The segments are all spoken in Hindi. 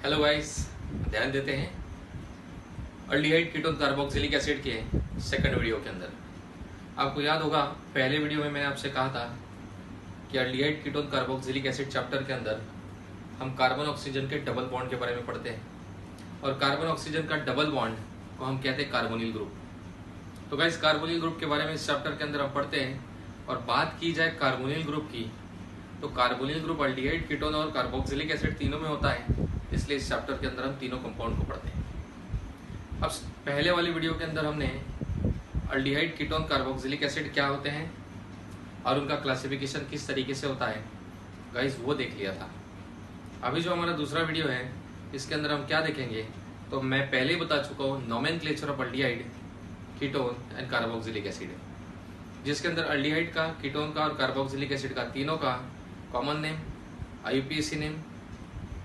हेलो गाइस, ध्यान देते हैं अल्डिहाइड कीटोन कार्बोक्सिलिक एसिड के सेकंड वीडियो के अंदर। आपको याद होगा पहले वीडियो में मैंने आपसे कहा था कि aldehyde ketone carboxylic acid chapter के अंदर हम कार्बन ऑक्सीजन के डबल बॉन्ड के बारे में पढ़ते हैं और कार्बन ऑक्सीजन का डबल बॉन्ड को हम कहते हैं कार्बोनिल ग्रुप। तो गाइस कार्बोनिल ग्रुप के बारे में इस चैप्टर के अंदर हम पढ़ते हैं और बात की जाए कार्बोनिल ग्रुप की तो कार्बोनिल ग्रुप अल्डिहाइड कीटोन और कार्बोक्सिलिक एसिड तीनों में होता है, इसलिए इस चैप्टर के अंदर हम तीनों कंपाउंड को पढ़ते हैं। अब पहले वाली वीडियो के अंदर हमने अल्डिहाइड कीटोन कार्बोक्सिलिक एसिड क्या होते हैं और उनका क्लासिफिकेशन किस तरीके से होता है गाइस वो देख लिया था। अभी जो हमारा दूसरा वीडियो है इसके अंदर हम क्या देखेंगे तो मैं पहले ही बता चुका हूँ nomenclature of aldehyde ketone and carboxylic acid, जिसके अंदर अल्डिहाइड का, कीटोन का और कार्बोक्सिलिक एसिड का तीनों का कॉमन नेम, आईयूपीएसी नेम,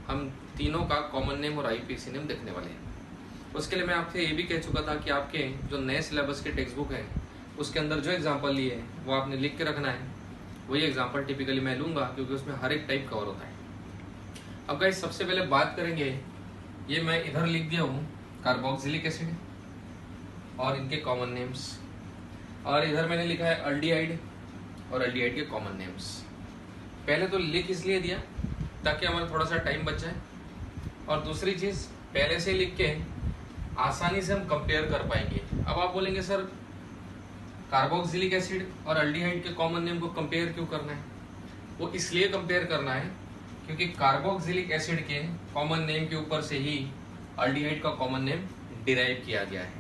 हम तीनों का कॉमन नेम और आईयूपीएसी नेम देखने वाले हैं। उसके लिए मैं आपसे ये भी कह चुका था कि आपके जो नए सिलेबस के टेक्स्ट बुक है उसके अंदर जो एग्जाम्पल लिए है वो आपने लिख के रखना है। वही एग्जाम्पल टिपिकली मैं लूंगा क्योंकि उसमें हर एक टाइप कवर होता है। अब गाइस सबसे पहले बात करेंगे, ये मैं इधर लिख दिया हूँ कार्बोक्सिलिक एसिड और इनके कॉमन नेम्स, और इधर मैंने लिखा है अल्डिहाइड और अल्डिहाइड के कॉमन नेम्स। पहले तो लिख इसलिए दिया ताकि हमारा थोड़ा सा टाइम बच जाए, और दूसरी चीज पहले से लिख के आसानी से हम कंपेयर कर पाएंगे। अब आप बोलेंगे सर कार्बोक्सिलिक एसिड और अल्डिहाइड के कॉमन नेम को कंपेयर क्यों करना है? वो इसलिए कंपेयर करना है क्योंकि कार्बोक्सिलिक एसिड के कॉमन नेम के ऊपर से ही अल्डिहाइड का कॉमन नेम डिराइव किया गया है।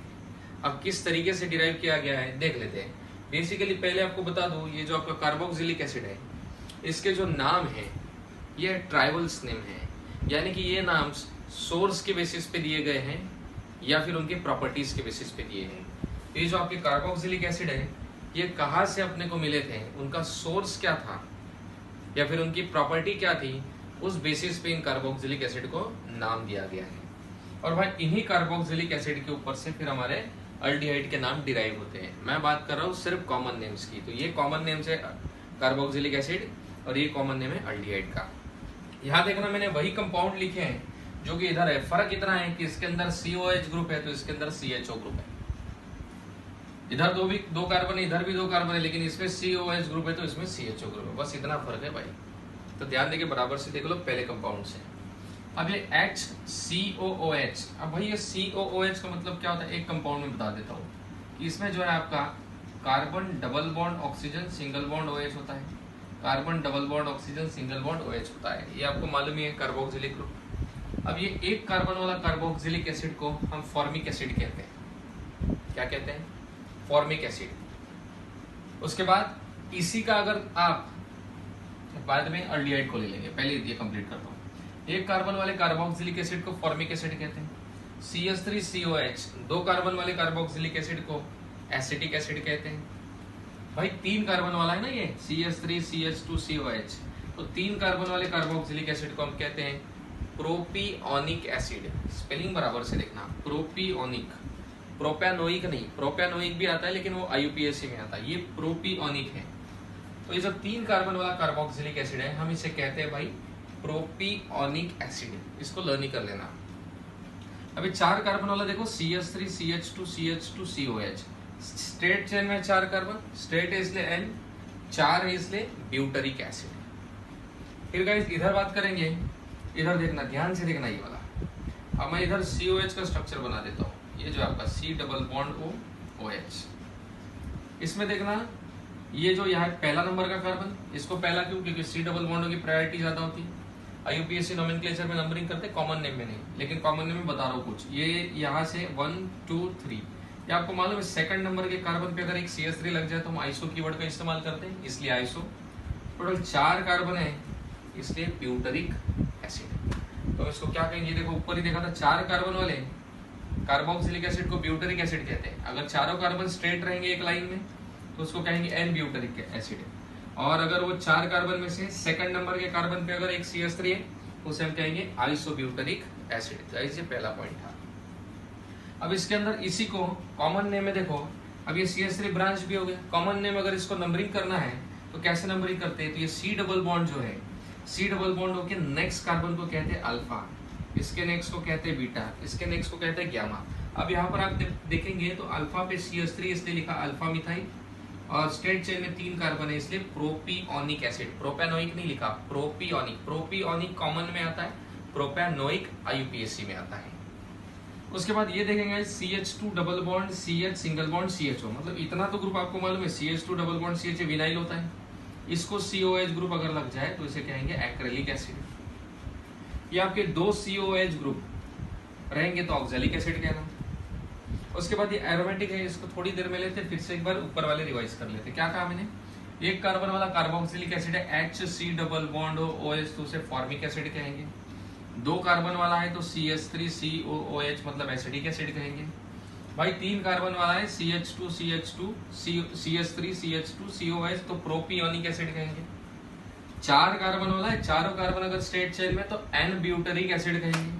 अब किस तरीके से डिराइव किया गया है देख लेते हैं। बेसिकली पहले आपको बता दूं, ये जो आपका कार्बोक्सिलिक एसिड है इसके जो नाम है ये ट्राइबल्स नेम है, यानी कि ये नाम सोर्स के बेसिस पे दिए गए हैं या फिर उनके प्रॉपर्टीज के बेसिस पे दिए हैं। ये जो आपके कार्बोक्सिलिक एसिड है ये कहाँ से अपने को मिले थे, उनका सोर्स क्या था या फिर उनकी प्रॉपर्टी क्या थी, उस बेसिस पे इन कार्बोक्सिलिक एसिड को नाम दिया गया है। और भाई इन्हीं कार्बोक्सिलिक एसिड के ऊपर से फिर हमारे अल्डिहाइड के नाम डिराइव होते हैं। मैं बात कर रहा हूँ सिर्फ कॉमन नेम्स की, तो ये कॉमन नेम्स है कार्बोक्सिलिक एसिड और ये कॉमन नेम है अल्डिहाइड का। यहाँ देखना मैंने वही कंपाउंड लिखे हैं जो कि इधर है। फर्क इतना है कि इसके अंदर COH ग्रुप है तो इसके अंदर CHO ग्रुप है। इधर दो कार्बन है, इधर भी 2 कार्बन है, लेकिन इसमें COH ग्रुप है तो इसमें CHO ग्रुप है। बस इतना फर्क है भाई, तो ध्यान देके बराबर से देख लो पहले कंपाउंड से। अब ये HCOOH, अब भाई ये COOH का मतलब क्या होता है एक कंपाउंड में बता देता हूँ कि इसमें जो है आपका carbon double bond oxygen single bond OH होता है, carbon double bond oxygen single bond OH होता है। ये आपको मालूम ही है कार्बोक्सिलिक ग्रुप। अब ये एक कार्बन वाला कार्बोक्सिलिक एसिड को हम फॉर्मिक एसिड कहते हैं। क्या कहते हैं? Formic acid. उसके बाद इसी का अगर आप बाद में अल्डिहाइड को ले लेंगे, पहले ये कंप्लीट करता हूँ। एक कार्बन वाले कार्बोक्सिलिक एसिड को फॉर्मिक एसिड कहते हैं। CH3COH 2 कार्बन वाले कार्बोक्सिलिक एसिड को एसिटिक एसिड कहते हैं। भाई 3 कार्बन वाला है ना ये CH3CH2COH, तो 3 कार्बन वाले कार्बोक्सिलिक एसिड को हम कहते हैं प्रोपियोनिक एसिड। स्पेलिंग बराबर से देखना, प्रोपियोनिक, प्रोपैनोइक नहीं, प्रोपैनोइक भी आता है लेकिन वो आईयूपीएसी में आता है, ये प्रोपियोनिक है। तो ये जो 3 कार्बन वाला कार्बोक्सिलिक एसिड है हम इसे कहते हैं भाई प्रोपियोनिक एसिड। इसको लर्न ही कर लेना। अभी 4 कार्बन वाला देखो CH3CH2CH2COH, स्ट्रेट चेन में 4 कार्बन, स्ट्रेट है इसलिए N, 4 है इसलिए ब्यूटरिक एसिड। फिर गाइस इधर बात करेंगे, इधर देखना, ध्यान से देखना ये वाला। अब मैं इधर COH का स्ट्रक्चर बना देता हूँ। ये जो आपका C डबल बॉन्ड OH, इसमें देखना ये जो यहाँ पहला नंबर का कार्बन, इसको पहला क्यों? क्योंकि C डबल बॉन्ड की प्रायोरिटी ज्यादा होती है। आईयूपीएसी नोमेनक्लेचर में नंबरिंग करते, कॉमन नेम में नहीं, लेकिन कॉमन नेम में बता रहा हूँ कुछ। ये यहाँ से 1 2 3, ये आपको मालूम है सेकंड नंबर के कार्बन पे अगर एक CH3 लग जाए तो हम आइसो कीवर्ड का इस्तेमाल करते हैं, इसलिए आइसो। टोटल 4 कार्बन है इसलिए ब्यूटरिक एसिड। तो इसको क्या कहेंगे, देखो ऊपर ही देखा था 4 कार्बन वाले कार्बोक्सिलिक एसिड को ब्यूटरिक एसिड कहते हैं। अगर चारों कार्बन स्ट्रेट रहेंगे एक लाइन में तो उसको कहेंगे N ब्यूटरिक एसिड। और अगर वो 4 कार्बन में से सेकंड नंबर के कार्बन पे अगर एक CH3 है उसे हम कहेंगे आइसोब्यूटरिक एसिड। ये पहला पॉइंट था। अब इसके अंदर इसी को कॉमन नेम में देखो, अब ये CH3 ब्रांच भी हो गया। कॉमन नेम अगर इसको नंबरिंग करना है तो कैसे नंबरिंग करते हैं? तो ये C डबल बॉन्ड जो है, C डबल बॉन्ड होके नेक्स्ट कार्बन को कहते हैं अल्फा, इसके नेक्स्ट को कहते हैं बीटा, इसके नेक्स्ट को कहते हैं ग्यामा। अब यहाँ पर आप देखेंगे तो अल्फा पे CH3 इसलिए लिखा अल्फा मिथाइल, और स्ट्रेट चेन में 3 कार्बन है इसलिए प्रोपियोनिक एसिड। प्रोपेनोइक नहीं लिखा, प्रोपियोनिक। प्रोपियोनिक कॉमन में आता है, प्रोपेनोइक IUPAC में आता है। उसके बाद ये देखेंगे CH2 double bond CH single bond CHO, मतलब इतना तो ग्रुप आपको मालूम है, CH2 double bond CH vinyl होता है। इसको COH ग्रुप अगर लग जाए तो इसे कहेंगे एक्रेलिक एसिड। ये आपके 2 COH ग्रुप रहेंगे तो ऑक्जेलिक एसिड कहना। उसके बाद ये एरोमेटिक है, इसको थोड़ी देर में लेते फिर से एक बार ऊपर वाले रिवाइज कर लेते। क्या कहा मैंने, एक कार्बन वाला कार्बोक्सिलिक एसिड है HC डबल बॉन्ड हो OH तो उसे फॉर्मिक एसिड कहेंगे। 2 कार्बन वाला है तो CH3 COOH मतलब एसिडिक एसिड कहेंगे। भाई 3 कार्बन वाला है CH2 CH3 CH2 COH तो प्रोपियोनिक एसिड कहेंगे। 4 कार्बन वाला है, चारों कार्बन अगर स्ट्रेट चेन में तो N ब्यूटरिक एसिड कहेंगे।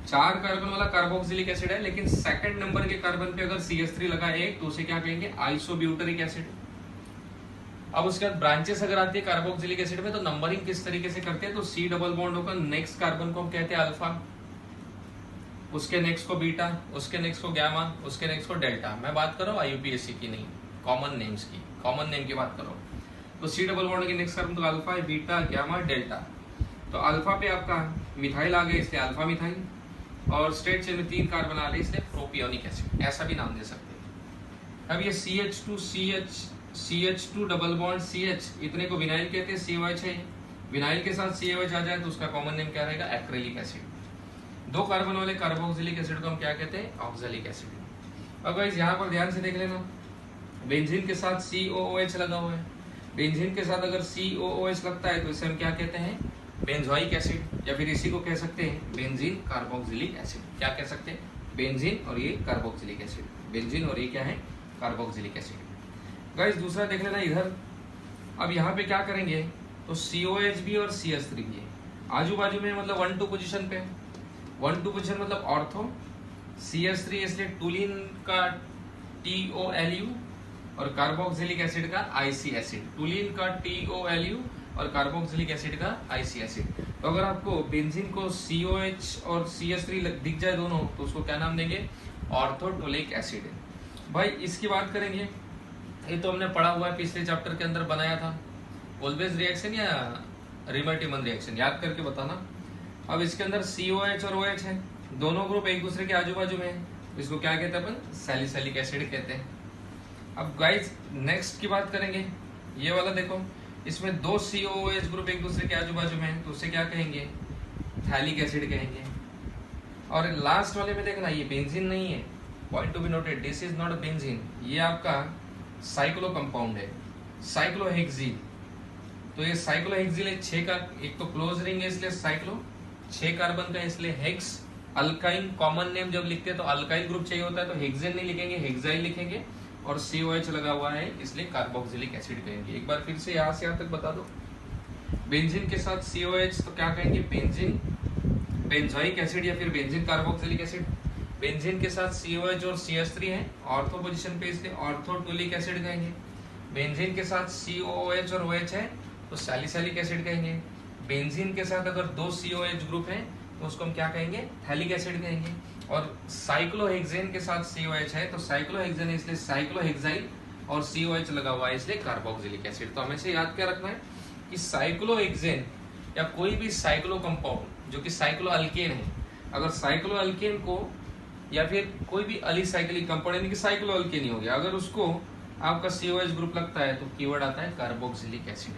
4 कार्बन वाला कार्बोक्सिलिक एसिड है, लेकिन सेकंड नंबर के कार्बन पे अगर CH3 लगा एक तो उसे क्या कहेंगे, आइसोब्यूटरिक एसिड। अब उसके बाद ब्रांचेस अगर आती है कार्बोक्सिलिक एसिड में तो नंबरिंग किस तरीके से करते हैं, तो C डबल बॉन्ड होकर नेक्स्ट कार्बन को हम कहते हैं अल्फा, उसके नेक्स्ट को बीटा, उसके नेक्स्ट को गैमा, उसके नेक्स्ट को डेल्टा। मैं बात कर रहा हूँ IUPAC की नहीं, कॉमन नेम्स की, कॉमन नेम की बात करो। तो C डबल बॉन्ड के नेक्स्ट कार्बन तो अल्फा, बीटा, गैमा, डेल्टा। तो अल्फा पे आपका मिथाइल आ गया इसलिए अल्फा मिथाइल, और स्ट्रेट चेन में 3 कार्बन आ रहे इसलिए प्रोपियोनिक एसिड, ऐसा भी नाम दे सकते हैं। अब ये CH2 डबल बॉन्ड CH इतने को विनाइल कहते हैं, COH है। विनाइल के साथ COH आ जाए तो उसका कॉमन नेम क्या रहेगा, एक्रेलिक एसिड। 2 कार्बन वाले कार्बोक्सिलिक एसिड को हम क्या कहते हैं, ऑक्जेलिक एसिड। अब गाइस यहाँ पर ध्यान से देख लेना, बेंजीन के साथ COOH लगा हुआ है। बेंजीन के साथ अगर COOH लगता है तो इसे हम क्या कहते हैं, बेंजोइक एसिड, या फिर इसी को कह सकते हैं बेंजीन कार्बोक्सिलिक एसिड। क्या कह सकते हैं, बेंजीन और ये कार्बोक्सिलिक एसिड, बेंजीन और ये क्या है, कार्बोक्सिलिक एसिड। गाइस दूसरा देख लेना इधर। अब यहाँ पे क्या करेंगे तो COH भी और CH3 भी है आजू बाजू में, मतलब 1-2 पोजीशन पे। 1-2 पोजीशन मतलब ऑर्थो, CH3 इसलिए टूलिन का TOLU और कार्बोक्सिलिक एसिड का IC एसिड। टूलिन का TOLU और कार्बोक्सिलिक एसिड का IC एसिड। तो अगर आपको बेंजीन को COH और CH3 दिख जाए दोनों तो उसको क्या नाम देंगे, ऑर्थोटोलिक एसिड। भाई इसकी बात करेंगे, ये तो हमने पढ़ा हुआ है, पिछले चैप्टर के अंदर बनाया था, ऑलवेज रिएक्शन या रिमल्टीमन रिएक्शन, याद करके बताना। अब इसके अंदर COH और OH है, दोनों ग्रुप एक दूसरे के आजू बाजू में है, इसको क्या कहते हैं अपन, सैलिसिलिक एसिड कहते हैं। अब गाइस नेक्स्ट की बात करेंगे, ये वाला देखो, इसमें 2 COOH ग्रुप एक दूसरे के आजू बाजू में है तो उसे क्या कहेंगे, थैलिक एसिड कहेंगे। और लास्ट वाले में देखना, ये बेंजीन नहीं है, point to be noted, this is not benzene, ये आपका साइक्लो कंपाउंड है, साइक्लोहेक्सिल। तो ये साइक्लोहेक्सिल है, 6 का, एक तो क्लोज रिंग है इसलिए साइक्लो, 6 कार्बन का इसलिए हेक्स। अल्काइन कॉमन नेम जब लिखते हैं तो अल्काइल ग्रुप चाहिए होता है तो हेक्सेन नहीं लिखेंगे, हेक्साइल लिखेंगे, और COH लगा हुआ है इसलिए कार्बोक्सिलिक एसिड कहेंगे। एक बार फिर से यहाँ से यहाँ तक बता दो, बेंजीन के साथ COH तो क्या कहेंगे, बेंजीन बेंजोइक एसिड या फिर बेंजीन कार्बोक्सिलिक एसिड। बेंजीन के साथ COH और CH3 है ऑर्थो पोजीशन पे इसलिए ऑर्थोटोलिक एसिड कहेंगे। बेंजीन के साथ COOH और OH है तो सैलिसिलिक एसिड कहेंगे। बेंजीन के साथ अगर 2 COH ग्रुप है तो उसको हम क्या कहेंगे, थैलिक एसिड कहेंगे। और साइक्लोहेक्सेन के साथ COH है तो साइक्लोहेक्सेन इसलिए साइक्लोहेक्साइल, और COH लगा हुआ है इसलिए कार्बोक्सिलिक एसिड। तो हमेशा याद क्या रखना है कि साइक्लोहेक्सेन या कोई भी साइक्लो कंपाउंड जो कि साइक्लो अल्केन है, अगर साइक्लो अल्केन को या फिर कोई भी अलीसाइक्लिक कंपाउंड यानी कि साइक्लो अल्केन ही हो गया, अगर उसको आपका COH ग्रुप लगता है तो कीवर्ड आता है कार्बोक्सिलिक एसिड।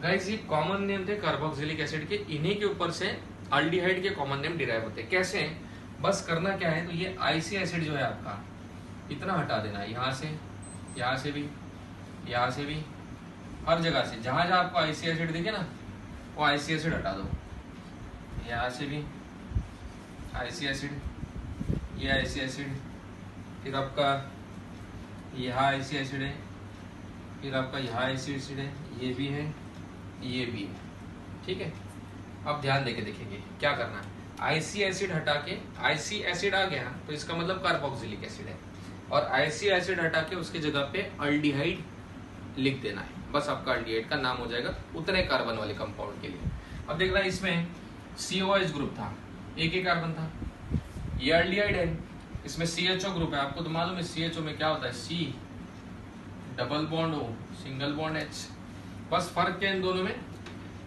गाइस ये कॉमन नेम थे कार्बोक्सिलिक एसिड के, इन्हीं के ऊपर से अल्डिहाइड के कॉमन नेम डिराइव होते हैं। कैसे, बस करना क्या है, तो ये IC एसिड जो है आपका इतना हटा देना है, यहाँ से भी, यहाँ से भी, हर जगह से जहां जहां आपको IC एसिड दिखे ना वो IC एसिड हटा दो। यहाँ से भी IC एसिड, ये IC एसिड, फिर आपका यहाँ IC एसिड है, फिर आपका यहाँ IC एसिड है, ये भी है, ये भी है, ठीक है। अब ध्यान देके देखेंगे क्या करना है, IC एसिड हटा के, IC एसिड आ गया तो इसका मतलब कार्बोक्सिलिक एसिड है, और IC एसिड हटा के उसके जगह पे अल्डिहाइड लिख देना है, बस आपका अल्डिहाइड का नाम हो जाएगा उतने कार्बन वाले कंपाउंड के लिए। अब देखना इसमें COH ग्रुप था एक ही कार्बन था। ये एल्डिहाइड है, इसमें CHO ग्रुप है, आपको तो मालूम है CHO में क्या होता है, C double bond O single bond H। बस फर्क क्या है इन दोनों में,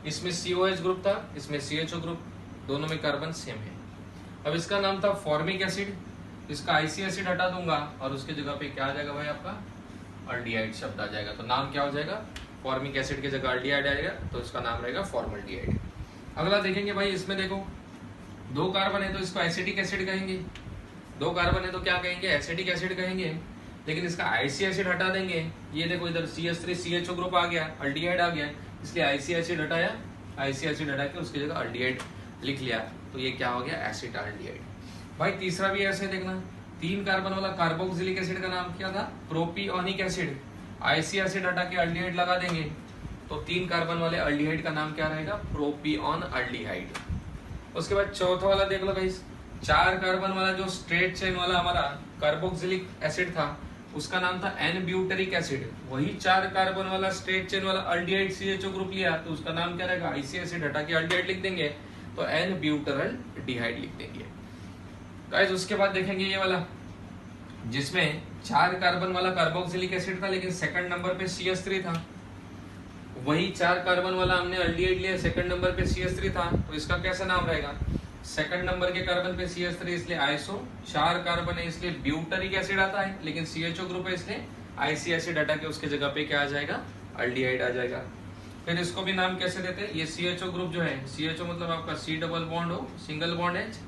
इसमें COH ग्रुप था, इसमें CHO ग्रुप, दोनों में कार्बन सेम है। अब इसका नाम था फॉर्मिक एसिड, इसका आईसी एसिड हटा दूंगा और उसके जगह पे क्या आ जाएगा भाई, आपका अल्डिहाइड शब्द आ जाएगा। तो नाम क्या हो जाएगा, फॉर्मिक एसिड की जगह अल्डिहाइड आएगा, तो इसका नाम रहेगा फॉर्मल्डिहाइड। अगला देखेंगे भाई, इसमें देखो 2 कार्बन है तो इसको एसिटिक एसिड कहेंगे, 2 कार्बन है तो क्या कहेंगे, एसिटिक एसिड कहेंगे। लेकिन इसका आईसी एसिड हटा देंगे, ये देखो इधर CH3 CHO ग्रुप आ गया, अल्डिहाइड आ गया, इसलिए आईसी एसिड हटाया, आईसी एसिड हटा के उसकी जगह अल्डिहाइड लिख लिया, तो ये क्या हो गया, एसिटाल्डिहाइड। भाई तीसरा भी ऐसे देखना, 3 कार्बन वाला कार्बोक्सिलिक एसिड का नाम क्या था, प्रोपियोनिक एसिड, आईसी एसिड हटा के अल्डिहाइड लगा देंगे, तो 3 कार्बन वाले अल्डिहाइड का नाम क्या रहेगा, प्रोपियोन अल्डिहाइड। उसके बाद चौथा वाला देख लो गाइस, 4 कार्बन वाला जो स्ट्रेट चेन वाला हमारा कार्बोक्सिलिक एसिड था, उसका नाम था एन ब्यूटेरिक एसिड। वही 4 कार्बन वाला स्ट्रेट चेन वाला अल्डिहाइड CHO ग्रुप लिया, तो उसका नाम क्या रहेगा, आईसी एसिड हटा के अल्डिहाइड लिख देंगे, तो एन ब्यूटरल डिहाइड लिख देंगे। गाइस उसके बाद देखेंगे ये वाला, जिसमें 4 कार्बन वाला कार्बोक्सिलिक एसिड था, लेकिन सेकंड नंबर पे CH3 था। वही 4 कार्बन वाला हमने अल्डिहाइड लिया, सेकंड नंबर पे CH3 था, तो इसका कैसा नाम रहेगा, सेकंड नंबर के कार्बन पे CH3 इसलिए आइसो, 4 कार्बन है इसलिए ब्यूटरिक एसिड आता है, लेकिन CHO ग्रुप है इसलिए आईसी एसिड हटा के उसके जगह पे क्या आ जाएगा, अल्डिहाइड आ जाएगा। फिर इसको भी नाम कैसे देते हैं, ये CHO ग्रुप जो है, CHO मतलब आपका C double bond O single bond H,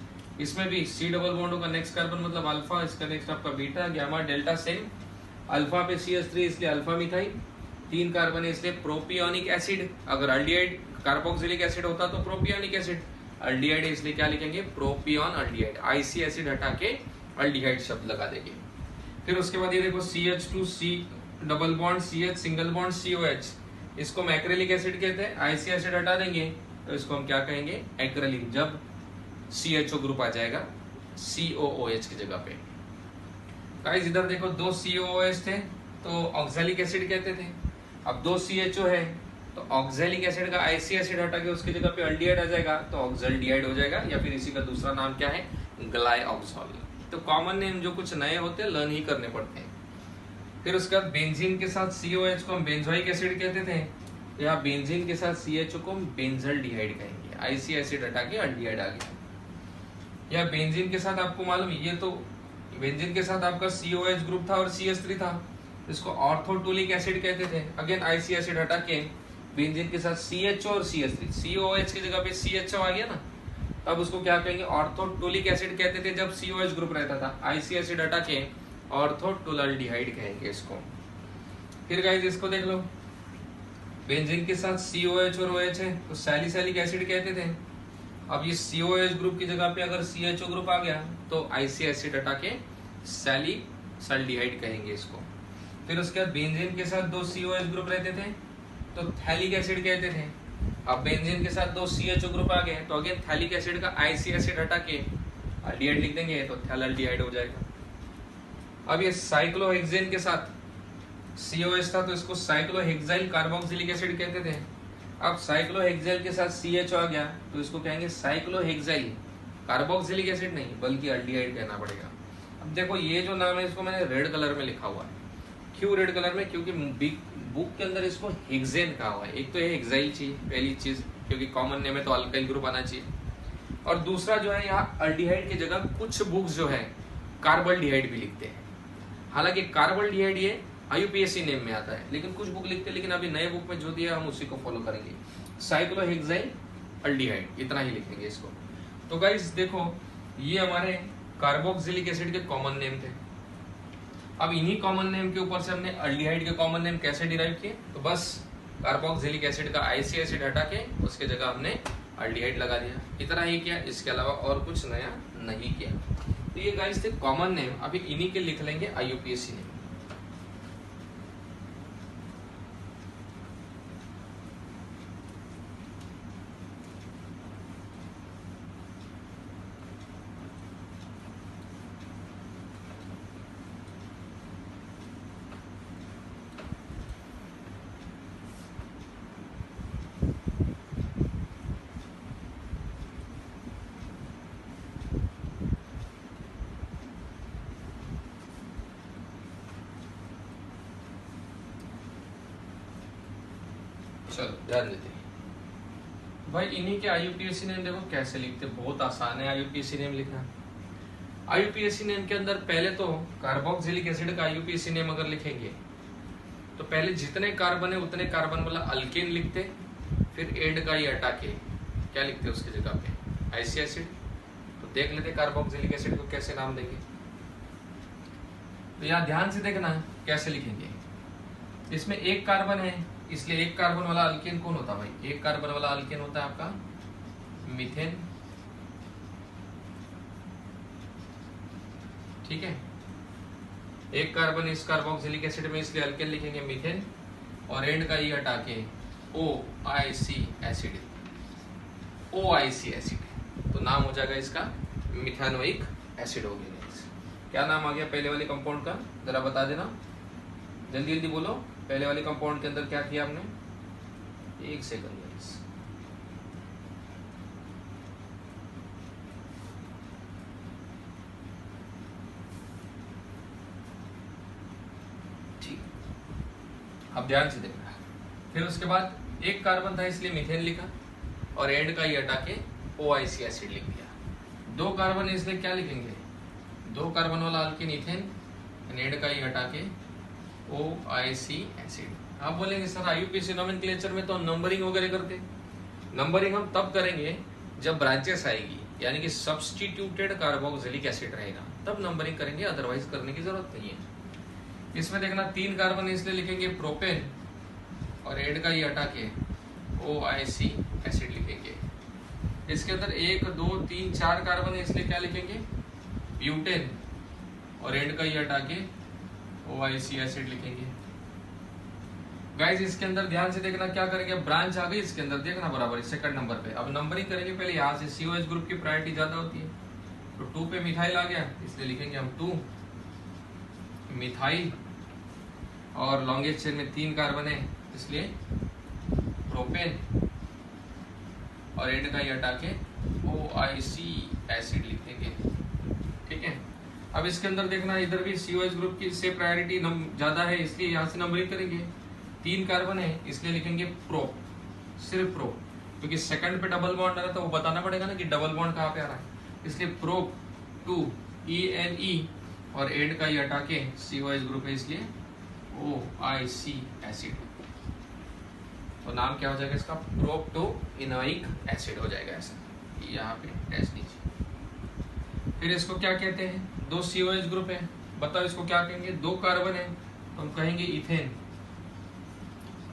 इसमें भी C डबल बॉन्ड O का नेक्स्ट कार्बन मतलब अल्फा, इसका नेक्स्ट आपका beta, gamma, delta same, alpha पे CH3 इसलिए अल्फा मिथाइल, 3 कार्बन है इसलिए प्रोपियोनिक एसिड, अगर अल्डिहाइड कार्बोक्सिलिक एसिड होता तो प्रोपियोनिक एसिड, अल्डिहाइड है इसलिए क्या लिखेंगे, प्रोपियोन अल्डिहाइड, आईसी एसिड हटा के अल्डिहाइड शब्द लगा देंगे। फिर उसके बाद ये देखो CH2 C double bond CH single bond COH, इसको हम एक्रेलिक एसिड कहते हैं, आईसी एसिड हटा देंगे तो इसको हम क्या कहेंगे, एक्रेलिक, जब CHO ग्रुप आ जाएगा COOH की जगह पे। गाइस इधर देखो 2 COOH थे तो ऑक्सैलिक एसिड कहते थे, अब 2 CHO है तो ऑक्सैलिक एसिड का आईसी एसिड हटा के उसकी जगह पे अल्डिहाइड आ जाएगा, तो ऑक्सैल्डिहाइड हो जाएगा, या फिर इसी का दूसरा नाम क्या है, ग्लाइऑक्सॉल। तो कॉमन नेम जो कुछ नए होते हैं लर्न ही करने पड़ते हैं। फिर उसके बाद बेंजीन के साथ COH को हम बेंजोइक एसिड कहते थे, तो यहाँ बेंजीन के साथ CHO को हम बेंजल्डिहाइड कहेंगे, आईसी एसिड हटा के अल्डिहाइड आ गया। या बेंजीन के साथ आपको मालूम है, ये तो बेंजीन के साथ आपका COH ग्रुप था और CH3 था, इसको ऑर्थोटोलिक एसिड कहते थे, अगेन आईसी एसिड हटा के बेंजीन के साथ CHO और CH3, COH की जगह पे CHO आ गया ना, तब उसको क्या कहेंगे, ऑर्थोटोलिक एसिड कहते थे जब COH ग्रुप रहता था, आईसी एसिड हटा के ऑर्थोटोलाल्डिहाइड कहेंगे इसको। फिर गाइस इसको देख लो, बेंजीन के साथ COH और OH है तो सैलिसिलिक एसिड कहते थे, अब ये COH ग्रुप की जगह पे अगर CHO ग्रुप आ गया तो आईसी एसिड हटा के सैलिसल्डिहाइड कहेंगे इसको। फिर उसके बाद बेंजीन के साथ 2 COH ग्रुप रहते थे तो थैलिक एसिड कहते थे, अब बेंजीन के साथ 2 CHO ग्रुप आ गए तो अगेन थैलिक एसिड का आईसी एसिड हटा के अल्डिहाइड लिख देंगे, तो थैलाल्डिहाइड हो जाएगा। अब ये साइक्लोहेक्सेन के साथ COH था तो इसको साइक्लोहेक्साइल कार्बोक्सिलिक एसिड कहते थे, अब साइक्लोहेक्साइल के साथ CHO आ गया तो इसको कहेंगे साइक्लोहेक्साइल कार्बोक्सिलिक एसिड, नहीं बल्कि अल्डिहाइड कहना पड़ेगा। अब देखो ये जो नाम है इसको मैंने रेड कलर में लिखा हुआ है, क्यों रेड कलर में, क्योंकि बुक के अंदर इसको हेक्सेन कहा हुआ है। एक तो ये हेक्साइल चाहिए पहली चीज, क्योंकि कॉमन नेम है तो अल्काइल ग्रुप आना चाहिए, और दूसरा जो है यहाँ अल्डिहाइड की जगह कुछ बुक्स जो है कार्बल्डिहाइड भी लिखते हैं, हालांकि कार्बल्डिहाइड ये IUPAC नेम में आता है, लेकिन कुछ बुक लिखते हैं, लेकिन अभी नए बुक में जो दिया हम उसी को फॉलो करेंगे, साइक्लोहेक्साइल अल्डिहाइड इतना ही लिखेंगे इसको। तो गाइस देखो ये हमारे कार्बोक्सिलिक एसिड के कॉमन नेम थे। अब इन्हीं कॉमन नेम के ऊपर से हमने अल्डिहाइड के कॉमन नेम कैसे डिराइव किए, तो बस कार्बोक्सिलिक एसिड का आईसी एसिड हटा के उसके जगह हमने अल्डिहाइड लगा दिया, इतना ही किया, इसके अलावा और कुछ नया नहीं किया। तो ये गाइस थे कॉमन नेम, अभी इन्हीं के लिख लेंगे IUPAC नेम। चलो ध्यान देते हैं भाई, इन्हीं के IUPAC नेम देखो कैसे लिखते, बहुत आसान है IUPAC नेम लिखना। IUPAC नेम के अंदर पहले तो कार्बोक्सिलिक एसिड का IUPAC नेम अगर लिखेंगे तो पहले जितने कार्बन है उतने कार्बन वाला अल्केन लिखते, फिर एंड का ही हटा के क्या लिखते उसकी जगह पे आईसी एसिड। तो देख लेते कार्बोक्सिलिक एसिड को कैसे नाम देंगे। तो यहाँ ध्यान से देखना कैसे लिखेंगे। इसमें एक कार्बन है, इसलिए एक कार्बन वाला अल्केन कौन होता है भाई? एक कार्बन वाला अल्केन होता है आपका मीथेन, ठीक है। एक कार्बन इस कार्बोक्सिलिक एसिड में, इसलिए अल्केन लिखेंगे मीथेन, और एंड का ई हटा के OIC एसिड, OIC एसिड। तो नाम हो जाएगा इसका मिथानोइक एसिड हो गया। क्या नाम आ गया पहले वाले कंपाउंड का, जरा बता देना, जल्दी जल्दी बोलो। पहले वाले कंपाउंड के अंदर क्या किया हमने? एक सेकंड गाइस, ठीक, अब ध्यान से देखना। फिर उसके बाद एक कार्बन था इसलिए मीथेन लिखा, और एंड का ही हटा के OIC एसिड लिख दिया। दो कार्बन इसलिए क्या लिखेंगे? दो कार्बन वाला अल्केन इथेन, एंड का ही हटा के OIC एसिड। आप बोलेंगे सर IUPAC नोमेनक्लेचर में तो नंबरिंग वगैरह करते। नंबरिंग हम तब करेंगे जब ब्रांचेस आएगी, यानी कि सब्स्टिट्यूटेड कार्बोक्सिलिक एसिड रहेगा, तब नंबरिंग करेंगे, अदरवाइज करने की जरूरत नहीं है। इसमें देखना तीन कार्बन इसलिए लिखेंगे प्रोपेन, और एंड का ही हटा के OIC एसिड लिखेंगे। इसके अंदर 1 2 3 4 कार्बन है इसलिए क्या लिखेंगे? ब्यूटेन, और एंड का ही हटा के OIC एसिड लिखेंगे। गाइस इसके अंदर ध्यान से देखना क्या करेंगे, ब्रांच आ गई इसके अंदर, देखना बराबर सेकंड नंबर पे। अब नंबरिंग करेंगे पहले यहाँ से, COH ग्रुप की प्रायोरिटी ज्यादा होती है, तो 2 पे मिथाइल आ गया इसलिए लिखेंगे हम 2 मिथाइल, और लॉन्गेस्ट चेन में 3 कार्बन है इसलिए प्रोपेन, और एंड का ही हटा के OIC एसिड लिख देंगे, ठीक है। अब इसके अंदर देखना इधर भी COH ग्रुप की से प्रायोरिटी ज्यादा है इसलिए यहाँ से नंबरिंग करेंगे। 3 कार्बन है इसलिए लिखेंगे प्रो, सिर्फ प्रो, क्योंकि सेकंड पे डबल बॉन्ड आ रहा है तो वो बताना पड़ेगा ना कि डबल बॉन्ड कहाँ पे आ रहा है, इसलिए प्रो 2 ENE, और एंड का ही हटा के COH ग्रुप है इसलिए OIC एसिड। तो नाम क्या हो जाएगा इसका? प्रोपटोइनोइक एसिड हो जाएगा ऐसा, यहाँ पे डैश लीजिए। फिर इसको क्या कहते हैं? 2 COH ग्रुप है, बताओ इसको क्या कहेंगे? 2 कार्बन है तो हम कहेंगे इथेन,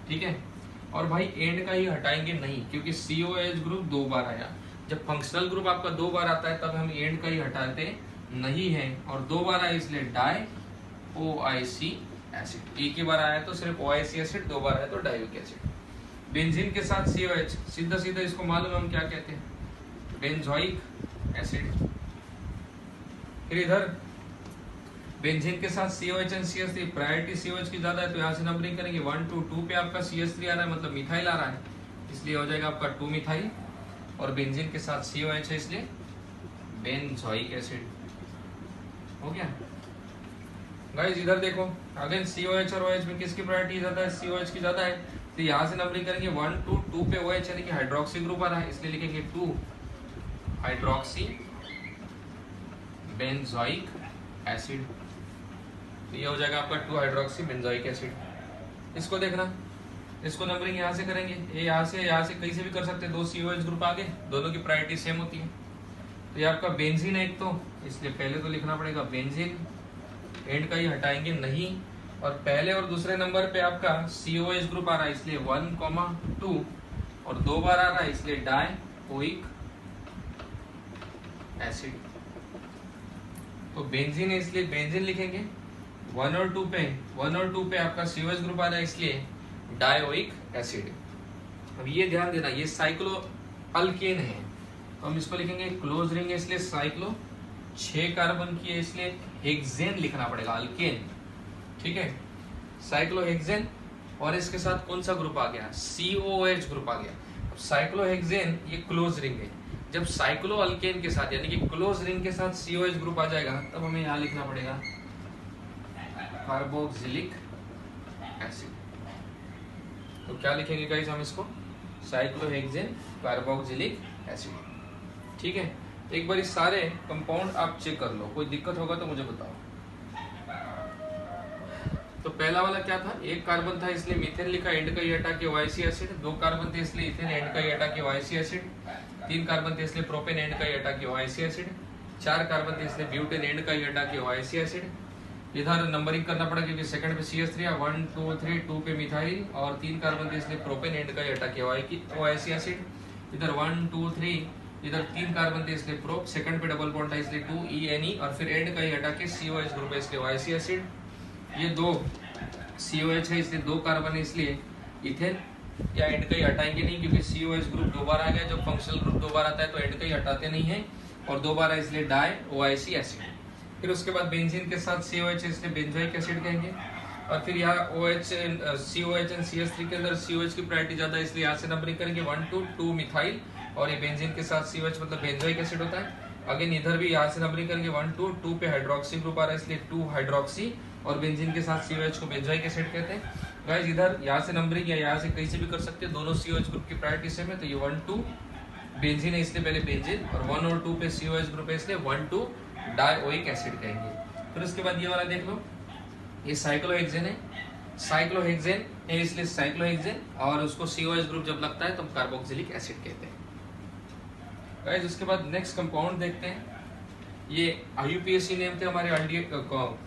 ठीक है। और भाई एंड का ही हटाएंगे नहीं, क्योंकि COH ग्रुप 2 बार आया। जब फंक्शनल ग्रुप आपका 2 बार आता है तब हम एंड का ही हटाते नहीं है, और 2 बार आया इसलिए डाई OIC एसिड। एक ही बार आया तो सिर्फ OIC एसिड, 2 बार आया तो डाइयोइक एसिड। बेंजीन के साथ COH, सीधा सीधा इसको मालूम है हम क्या कहते हैं? Benzoic acid. फिर इधर बेंजीन के साथ COH and CH3, priority COH की ज्यादा है तो यहाँ से नंबरिंग करेंगे 1 2 2 पे आपका CH3 आ रहा है, मतलब मिथाइल आ रहा है, इसलिए हो जाएगा आपका 2 मिथाइल, और बेंजीन के साथ COH है इसलिए बेंजोइक एसिड हो गया। गाइस इधर देखो अगेन COH और OH में किसकी प्रायोरिटी ज्यादा है? COH की ज्यादा है, तो यहाँ से नंबरिंग करेंगे 1 2 2 पे OH यानी कि हाइड्रोक्सी ग्रुप आ रहा है इसलिए लिखेंगे 2 हाइड्रोक्सी बेंजोइक एसिड। तो ये हो जाएगा आपका 2 हाइड्रोक्सी बेंजोइक एसिड। इसको देखना, इसको नंबरिंग यहाँ से करेंगे, ये यहाँ से कहीं से भी कर सकते हैं। 2 COH ग्रुप आगे, दोनों की प्रायोरिटी सेम होती है। तो ये आपका बेंजीन है एक तो, इसलिए पहले तो लिखना पड़ेगा बेंजीन, एंड का ही हटाएंगे नहीं, और पहले और दूसरे नंबर पे आपका COH ग्रुप आ रहा है इसलिए 1 2, और 2 बार आ रहा है इसलिए डाइओइक एसिड। तो बेंजीन है इसलिए बेंजीन लिखेंगे 1 और 2 पे आपका COH ग्रुप आ रहा है इसलिए डाइओइक एसिड। अब ये ध्यान देना, ये साइक्लो अल्केन है तो हम इसको लिखेंगे क्लोज रिंग है इसलिए साइक्लो, 6 कार्बन की है इसलिए हेक्सेन लिखना पड़ेगा, अल्केन, ठीक है, साइक्लोहेक्सेन। और इसके साथ कौन सा ग्रुप आ गया? COH ग्रुप आ गया। अब साइक्लोहेक्सेन ये क्लोज रिंग है, जब साइक्लो अल्केन के साथ यानी कि क्लोज रिंग के साथ COH ग्रुप आ जाएगा तब हमें यहाँ लिखना पड़ेगा कार्बोक्सिलिक एसिड। तो क्या लिखेंगे गाइस हम इसको, साइक्लोहेक्सेन कार्बोक्सिलिक एसिड। ठीक है, एक बार सारे कंपाउंड आप चेक कर लो, कोई दिक्कत होगा तो मुझे बताओ। तो पहला वाला क्या था, एक कार्बन था इसलिए मीथेन लिखा, एंड का ही हटा के OIC एसिड। दो कार्बन थे इसलिए इथेन, एंड का ही हटा के OIC एसिड। तीन कार्बन थे इसलिए प्रोपेन, एंड का ही हटा के OIC एसिड। चार कार्बन थे इसलिए ब्यूटेन, एंड का ही हटा के OIC एसिड। इधर नंबरिंग करना पड़ा क्योंकि सेकंड पे CH3 1 2 3, 2 पे मिथाइल, और तीन कार्बन थे इसलिए प्रोपेन, एंड का ही हटा के OIC एसिड। इधर 1 2 3, इधर तीन कार्बन थे इसलिए प्रोप, सेकंड पे डबल बॉन्ड था इसलिए 2ENE, और फिर एंड का ही हटा के COH ग्रुप है इसलिए OIC एसिड। ये दो COH है इसलिए दो कार्बन है इसलिए इथेन, या एंड का ही हटाएंगे नहीं क्योंकि COH ग्रुप दो बार आ गया, जब फंक्शनल ग्रुप दो बार आता है तो एंड का ही हटाते नहीं है, और दो बार है इसलिए डाई OIC एसिड। फिर उसके बाद बेंजीन के साथ COH है इसलिए बेंजोइक एसिड कहेंगे, और फिर यहाँ COH एंड CH3 के अंदर COH की प्रायोरिटी ज्यादा है इसलिए यहाँ से नंबरिंग करेंगे 1 2 2 मिथाइल, और ये बेंजीन के साथ COH मतलब बेंजोइक एसिड होता है। अगेन इधर भी यहाँ से नंबरिंग करेंगे 1 2 2 पे हाइड्रोक्सी ग्रुप आ रहा है इसलिए 2 हाइड्रोक्सी, और बेंजीन के साथ COH को बेंजोइक एसिड कहते हैं। गाइस इधर यहाँ से नंबरिंग या यहाँ से कहीं से भी कर सकते हैं, दोनों COH ग्रुप की प्रायोरिटी सेम है, तो ये 1 2 बेंजीन है इसलिए पहले बेंजीन, और 1 और 2 पे COH ग्रुप है इसलिए 1 2 डाइओइक एसिड कहेंगे। फिर उसके बाद ये वाला देख लो, ये साइक्लोहेक्सेन है, साइक्लोहेक्सेन है इसलिए साइक्लोहेक्सेन, और उसको COH ग्रुप जब लगता है तो हम कार्बोक्सिलिक एसिड कहते हैं। गाइस उसके बाद नेक्स्ट कंपाउंड देखते हैं, ये IUPAC नेम थे हमारे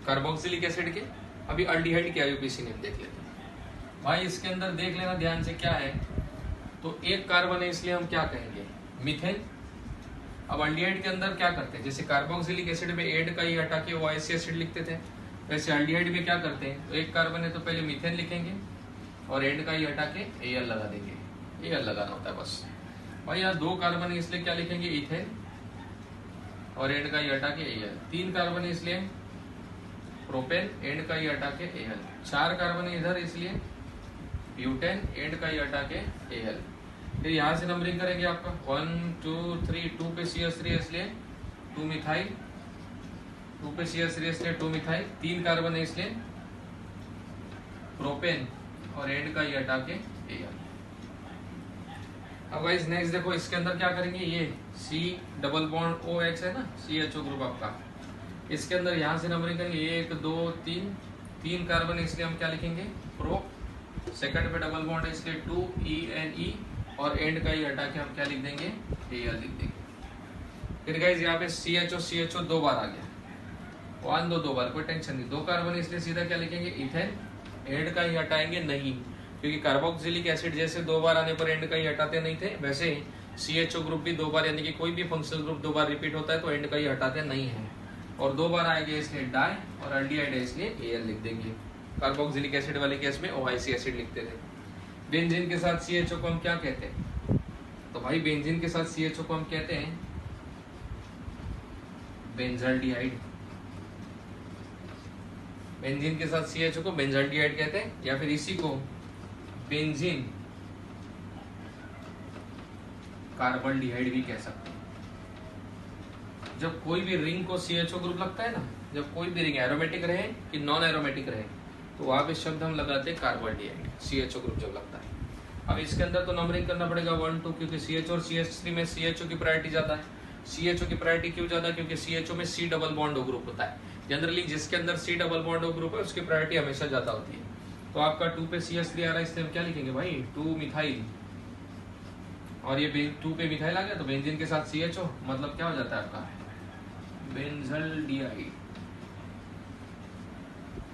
कार्बोक्सिलिक एसिड के। अभी अल्डिहाइड के IUPAC नेम देख लेते हैं। भाई इसके अंदर देख लेना ध्यान से क्या है, तो एक कार्बन है इसलिए हम क्या कहेंगे, मीथेन। अब अल्डिहाइड के अंदर क्या करते हैं, जैसे कार्बोक्सिलिक एसिड में एड का ही हटा के OIC एसिड लिखते थे, वैसे अल्डिहाइड में क्या करते हैं, तो एक कार्बन है तो पहले मीथेन लिखेंगे और एड का ही हटा के Al लगा देंगे, Al लगाना होता है बस। भाई यहाँ दो कार्बन है इसलिए क्या लिखेंगे, इथेन, और एंड का ही हटा के Al। तीन कार्बन है इसलिए प्रोपेन, एंड का ही हटा के Al। चार कार्बन है इधर इसलिए ब्यूटेन, एंड का ही हटा के Al। फिर यहाँ से नंबरिंग करेंगे आपका 1 2 3, 2 पे CH3 इसलिए 2 मिथाइल, 2 पे CH3 इसलिए 2 मिथाइल। तीन कार्बन है इसलिए प्रोपेन, और एंड का ही हटा के Al। अब गाइस नेक्स्ट देखो, इसके अंदर क्या करेंगे, ये C डबल बॉन्ड OH है ना, CHO ग्रुप आपका, इसके अंदर यहाँ से नंबरिंग करेंगे 1 2 3, तीन कार्बन इसलिए हम क्या लिखेंगे, प्रोप। सेकंड पे डबल बॉन्ड है इसलिए 2ENE, और एंड का ही हटा के हम क्या लिख देंगे, Al लिख देंगे। फिर गाइस यहाँ पे CHO दो बार आ गया, 1 2 दो बार, कोई टेंशन नहीं। दो कार्बन इसलिए सीधा क्या लिखेंगे, इथेन, एंड का ही हटाएंगे नहीं, क्योंकि कार्बोक्सिलिक एसिड जैसे दो बार आने पर एंड का ही हटाते नहीं थे, वैसे CHO ग्रुप भी दो बार, यानी कि कोई भी फंक्शनल ग्रुप दो बार रिपीट होता है तो एंड का ही हटाते नहीं है, और दो बार आएंगे इसलिए डाई, और अल्डिहाइड है इसलिए Al लिख देंगे। कार्बोक्सिलिक एसिड वाले केस में OIC एसिड लिखते थे। बेंजीन के साथ CHO को हम क्या कहते हैं, तो भाई बेंजीन के साथ CHO को हम कहते हैं बेंजाल्डिहाइड। बेंजीन के साथ CHO को बेंजाल्डिहाइड कहते हैं, या फिर इसी को बेंजीन कार्बल्डिहाइड भी कह सकते हैं। जब कोई भी रिंग को CHO ग्रुप लगता है ना, जब कोई भी रिंग एरोमेटिक रहे कि नॉन एरोमेटिक रहे, तो वहां पे शब्द हम लगाते हैं कार्बल्डिहाइड, CHO ग्रुप जब लगता है। अब इसके अंदर तो नंबरिंग करना पड़ेगा 1 2, क्योंकि CHO और CH3 में CHO की प्रायोरिटी ज्यादा है। CHO की प्रायोरिटी क्यों ज्यादा, क्योंकि CHO में C double bond O group होता है। जनरली जिसके अंदर C double bond O group है उसकी प्रायोरिटी हमेशा ज्यादा होती है। तो आपका 2 पे CH3 आ रहा है इसलिए हम क्या लिखेंगे भाई, 2 मिथाइल, और ये 2 पे मिथाइल आ गया तो बेंजीन के साथ CHO मतलब क्या हो जाता है आपका, बेंजाल्डिहाइड।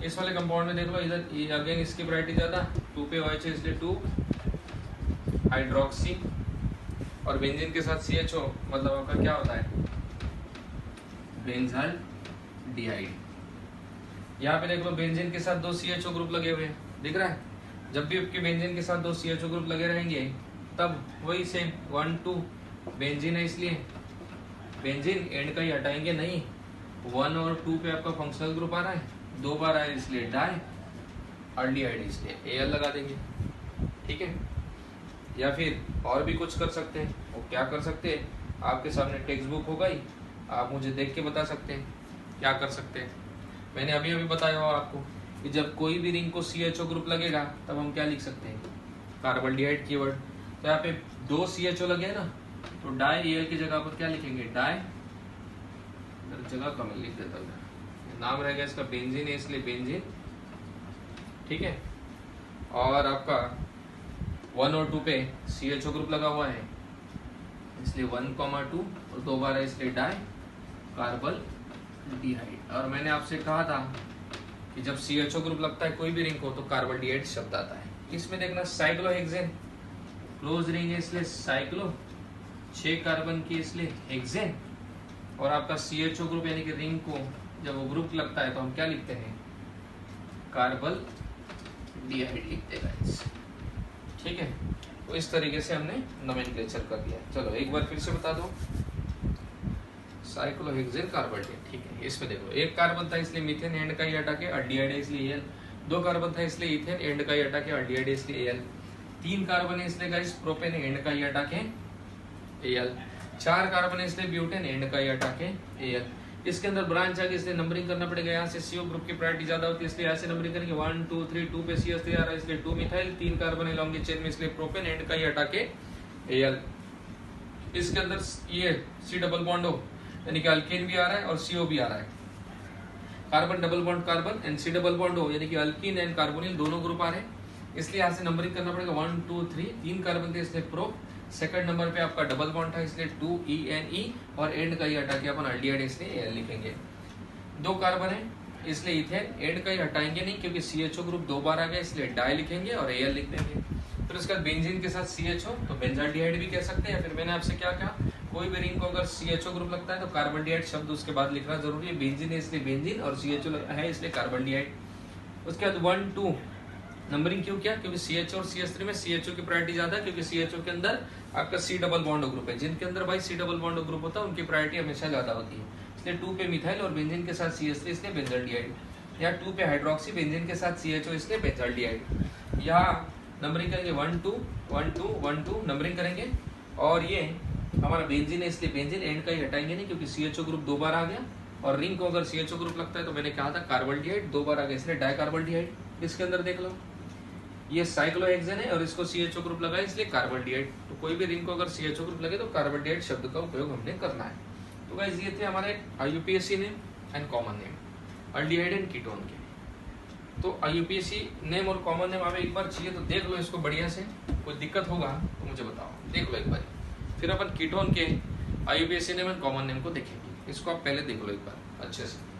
इस वाले कंपाउंड में देख लो, इधर अगेन इसकी प्रायोरिटी ज्यादा, 2 पे OH है इसलिए 2 हाइड्रोक्सी, और बेंजीन के साथ CHO मतलब आपका क्या होता है, बेंजाल्डिहाइड। यहाँ पे देख लो बेंजीन के साथ 2 CHO ग्रुप लगे हुए हैं, दिख रहा है। जब भी आपके बेंजीन के साथ 2 CHO ग्रुप लगे रहेंगे तब वही सेम 1 2 बेंजीन है इसलिए बेंजीन, एंड का ही हटाएंगे नहीं, 1 और 2 पे आपका फंक्शनल ग्रुप आ रहा है, दो बार आया इसलिए डाई, अल्डिहाइड इसलिए Al लगा देंगे। ठीक है, या फिर और भी कुछ कर सकते हैं। वो क्या कर सकते हैं, आपके सामने टेक्स्ट बुक होगा ही, आप मुझे देख के बता सकते हैं क्या कर सकते हैं। मैंने अभी बताया हो आपको कि जब कोई भी रिंग को CHO ग्रुप लगेगा तब हम क्या लिख सकते हैं, कार्बल्डिहाइड कीवर्ड। तो यहाँ पे 2 CHO लगे हैं ना, तो डाई एल की जगह पर क्या लिखेंगे, डाई, जगह कम लिख देता हूँ, नाम रहेगा इसका बेंजीन है इसलिए बेंजीन, ठीक है। और आपका 1 और 2 पे CHO ग्रुप लगा हुआ है इसलिए 1,2 और 2 बार है इसलिए डाई कार्बल्डिहाइड। और मैंने आपसे कहा था कि जब CHO ग्रुप लगता है कोई भी रिंग हो तो कार्बल्डिहाइड शब्द आता है। इसमें देखना साइक्लोहेक्सेन, क्लोज रिंग है इसलिए साइक्लो, 6 कार्बन की इसलिए हेक्सेन। और आपका CHO ग्रुप यानी कि रिंग को जब वो ग्रुप लगता है तो हम क्या लिखते हैं, कार्बल्डिहाइड लिखते हैं, ठीक है। तो इस तरीके से हमने नोमेनक्लेचर कर दिया। चलो एक बार फिर से बता दो, साइक्लोहेक्सेन कार्बल्डिहाइड, ठीक है। इसमें देखो 1 कार्बन था इसलिए मीथेन, एंड का ही हटा के अल्डिहाइड है इसलिए एल। 2 कार्बन था इसलिए इथेन, एंड का ही हटा के अल्डिहाइड है इसलिए एल। 3 कार्बन है इसलिए गाइस प्रोपेन, एंड का ही हटा के एल। 4 कार्बन है इसलिए ब्यूटेन, एंड का ही हटा के एल। इसके अंदर ब्रांच आ गई इसलिए नंबरिंग करना पड़ेगा। यहाँ से CO ग्रुप की प्रायोरिटी ज्यादा होती है इसलिए यहाँ से नंबरिंग करेंगे 1 2 3, 2 पे CH3 आ रहा है इसलिए 2 मिथाइल। 3 कार्बन है लॉन्ग चेन में इसलिए प्रोपेन, एंड का ही हटा के एल। इसके अंदर ये C डबल बॉन्ड हो यानी कि अल्केन भी आ रहा है और CO भी आ रहा है। Carbon double bond carbon and C double bond हो यानी कि अल्कीन एंड कार्बोनिल दोनों ग्रुप आ रहे हैं इसलिए यहाँ से नंबरिंग करना पड़ेगा 1 2 3। 3 कार्बन थे इसलिए प्रो, सेकंड नंबर पे आपका डबल बॉन्ड था इसलिए 2ENE और एंड का ही हटा के अपन अल्डिहाइड इसलिए एल लिखेंगे। 2 कार्बन है इसलिए इथेन, एंड का ही हटाएंगे नहीं क्योंकि CHO ग्रुप 2 बार आ गया इसलिए डाई लिखेंगे और एल लिख देंगे। फिर उसके बाद बेंजीन के साथ CHO तो बेंजाल्डिहाइड भी कह सकते हैं। फिर मैंने आपसे क्या कहा, कोई भी रिंग को अगर CHO ग्रुप लगता है तो कार्बल्डिहाइड शब्द उसके बाद लिखना जरूरी है। बेंजीन है इसलिए बेंजीन और CHO है इसलिए कार्बल्डिहाइड। उसके बाद 1 2 नंबरिंग क्यों किया, क्योंकि CHO और CH3 में CHO की प्रायोरिटी ज्यादा है क्योंकि CHO के अंदर आपका C डबल बॉन्ड ग्रुप है। जिनके अंदर भाई C डबल बॉन्ड ग्रुप होता है उनकी प्रायोरिटी हमेशा ज्यादा होती है इसलिए 2 पे मिथाइल और बेंजीन के साथ CH3 इसलिए बेंजाल्डिहाइड। यहाँ 2 पे हाइड्रोक्सी, बेंजीन के साथ CHO इसलिए बेंजाल्डिहाइड। यहाँ नंबरिंग करेंगे 1 2 1 2 1 2 नंबरिंग करेंगे। और ये हमारा बेंजीन है इसलिए बेंजीन, एंड का ही हटाएंगे नहीं क्योंकि CHO ग्रुप 2 बार आ गया। और रिंग को अगर CHO ग्रुप लगता है तो मैंने कहा था कार्बल्डिहाइड 2 बार आ गया इसलिए डाइकार्बल्डिहाइड। इसके अंदर देख लो ये साइक्लोहेक्सेन है और इसको CHO ग्रुप लगा है इसलिए कार्बल्डिहाइड। तो कोई भी रिंग को अगर CHO ग्रुप लगे तो कार्बल्डिहाइड शब्द का उपयोग हमने करना है। तो गाइस ये थे हमारे IUPAC name and common name, aldehyde and ketone के। तो IUPAC नेम और कॉमन नेम आप एक बार चाहिए तो देख लो इसको बढ़िया से, कोई दिक्कत होगा तो मुझे बताओ, देख लो एक बार। फिर अपन कीटोन के IUPAC name and common name को देखेंगे। इसको आप पहले देख लो एक बार अच्छे से।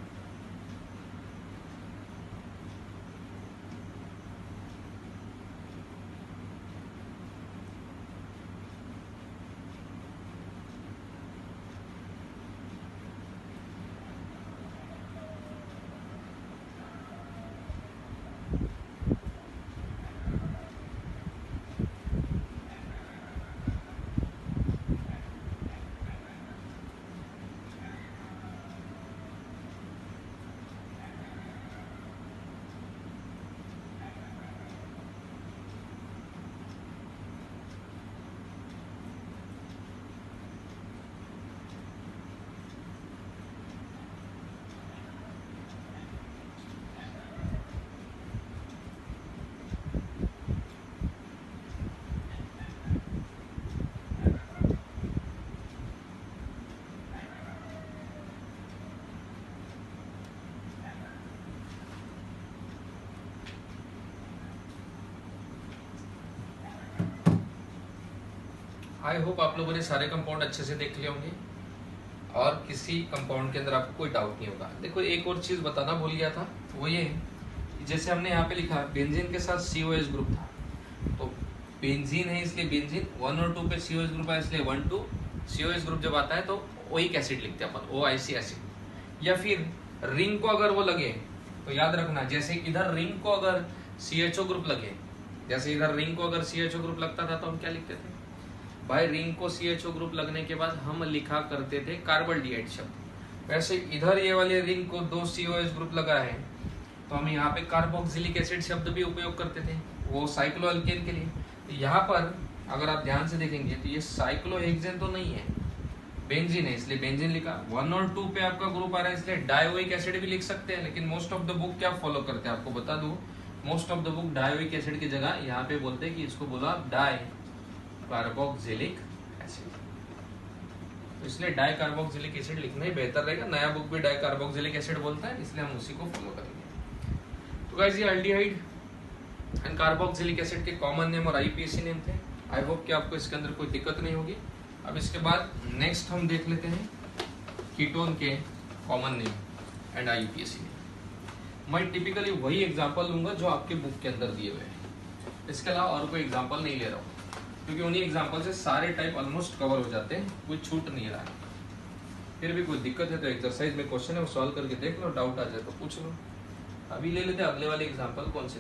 आई होप आप लोगों ने सारे कंपाउंड अच्छे से देख लिए होंगे और किसी कंपाउंड के अंदर आपको कोई डाउट नहीं होगा। देखो एक और चीज बताना भूल गया था, वो ये कि जैसे हमने यहाँ पे लिखा बेंजीन के साथ COH ग्रुप था, तो बेंजीन है इसलिए बेंजीन, 1 और 2 पे COH ग्रुप है इसलिए 1 2। COH ग्रुप जब आता है तो ओइक एसिड लिखते हैं अपन, OIC एसिड। या फिर रिंग को अगर वो लगे तो याद रखना, जैसे इधर रिंग को अगर CHO ग्रुप लगे, जैसे इधर रिंग को अगर CHO ग्रुप लगता था तो हम क्या लिखते थे भाई, रिंग को CHO ग्रुप लगने के बाद हम लिखा करते थे कार्बल्डिहाइड शब्द। वैसे इधर ये वाले रिंग को 2 COH ग्रुप लगा है तो हम यहाँ पे कार्बोक्सिलिक एसिड शब्द भी उपयोग करते थे, वो साइक्लोअल्केन के लिए। तो यहाँ पर अगर आप ध्यान से देखेंगे तो ये साइक्लोहेक्सेन तो नहीं है, बेंजीन है इसलिए बेंजीन लिखा। 1 और 2 पे आपका ग्रुप आ रहा है इसलिए डायोइक एसिड भी लिख सकते हैं, लेकिन मोस्ट ऑफ द बुक क्या फॉलो करते हैं आपको बता दूं, most of the book dioic acid की जगह यहाँ पे बोलते हैं कि इसको बोला डाई कार्बोक्सिलिक एसिड, तो इसलिए डाई कार्बोक्सिलिक एसिड लिखना ही बेहतर रहेगा। नया बुक भी डाई कार्बोक्सिलिक एसिड बोलता है, इसलिए हम उसी को फॉलो करेंगे। तो गाइस ये अल्डिहाइड एंड कार्बोक्सिलिक एसिड के कॉमन नेम और आईपीएसी नेम थे। आई होप कि आपको इसके अंदर कोई दिक्कत नहीं होगी। अब इसके बाद नेक्स्ट हम देख लेते हैं कीटोन के common name and IUPAC name. मैं टिपिकली वही एग्जांपल लूंगा जो आपके बुक के अंदर दिए हुए हैं, इसके अलावा और कोई एग्जांपल नहीं ले रहा हूँ, क्योंकि उन्हीं एग्जांपल से सारे टाइप ऑलमोस्ट कवर हो जाते हैं, कोई छूट नहीं रहा है। फिर भी कोई दिक्कत है तो एक्सरसाइज में क्वेश्चन है वो सॉल्व करके देख लो, डाउट आ जाए तो पूछ लो। अभी ले लेते हैं अगले वाले एग्जाम्पल कौन से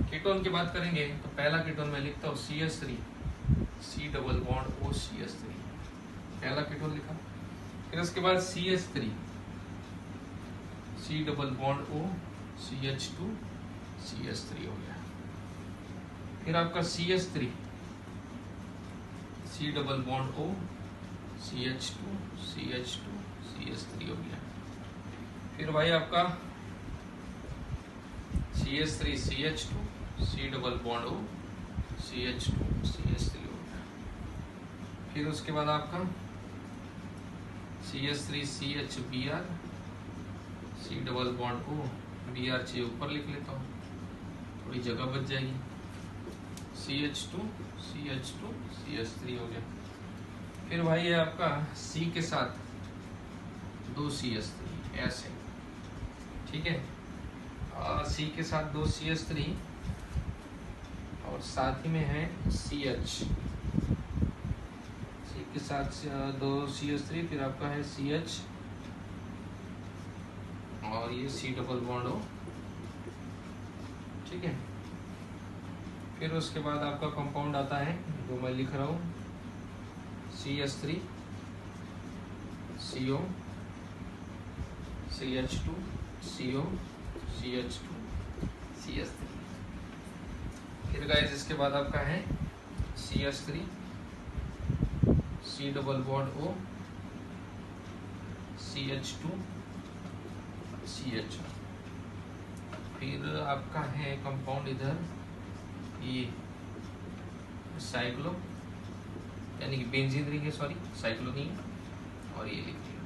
कीटोन की बात करेंगे। तो पहला कीटोन मैं लिखता हूँ CH3 C double bond O CH3, पहला कीटोन लिखा। फिर उसके बाद CH3 C double bond O CH2 CH3 हो गया। फिर आपका CH3 C double bond O CH2 CH2 CH3 हो गया। फिर भाई आपका CH3 CH2 C double bond O CH2 CH3 हो गया। फिर उसके बाद आपका CH3 CHBr C double bond O Br चाहिए ऊपर लिख लेता हूँ, थोड़ी जगह बच जाएगी। CH2 CH2 CH3 हो गया। फिर भाई ये आपका C के साथ 2 CH3 ऐसे, ठीक है। C के साथ 2 CH3 और साथ ही में है CH, C के साथ 2 CH3, फिर आपका है CH और ये C डबल बॉन्ड O, ठीक है। फिर उसके बाद आपका कंपाउंड आता है जो मैं लिख रहा हूँ CH3 CO CH2 CO CH2 CH3। फिर गाइस इसके बाद आपका है CH3 C double bond O CH2 CH। फिर आपका है कंपाउंड इधर ये साइक्लो यानी कि बेंजीन रिंग है, सॉरी साइक्लो नहीं, और ये लिख दिया।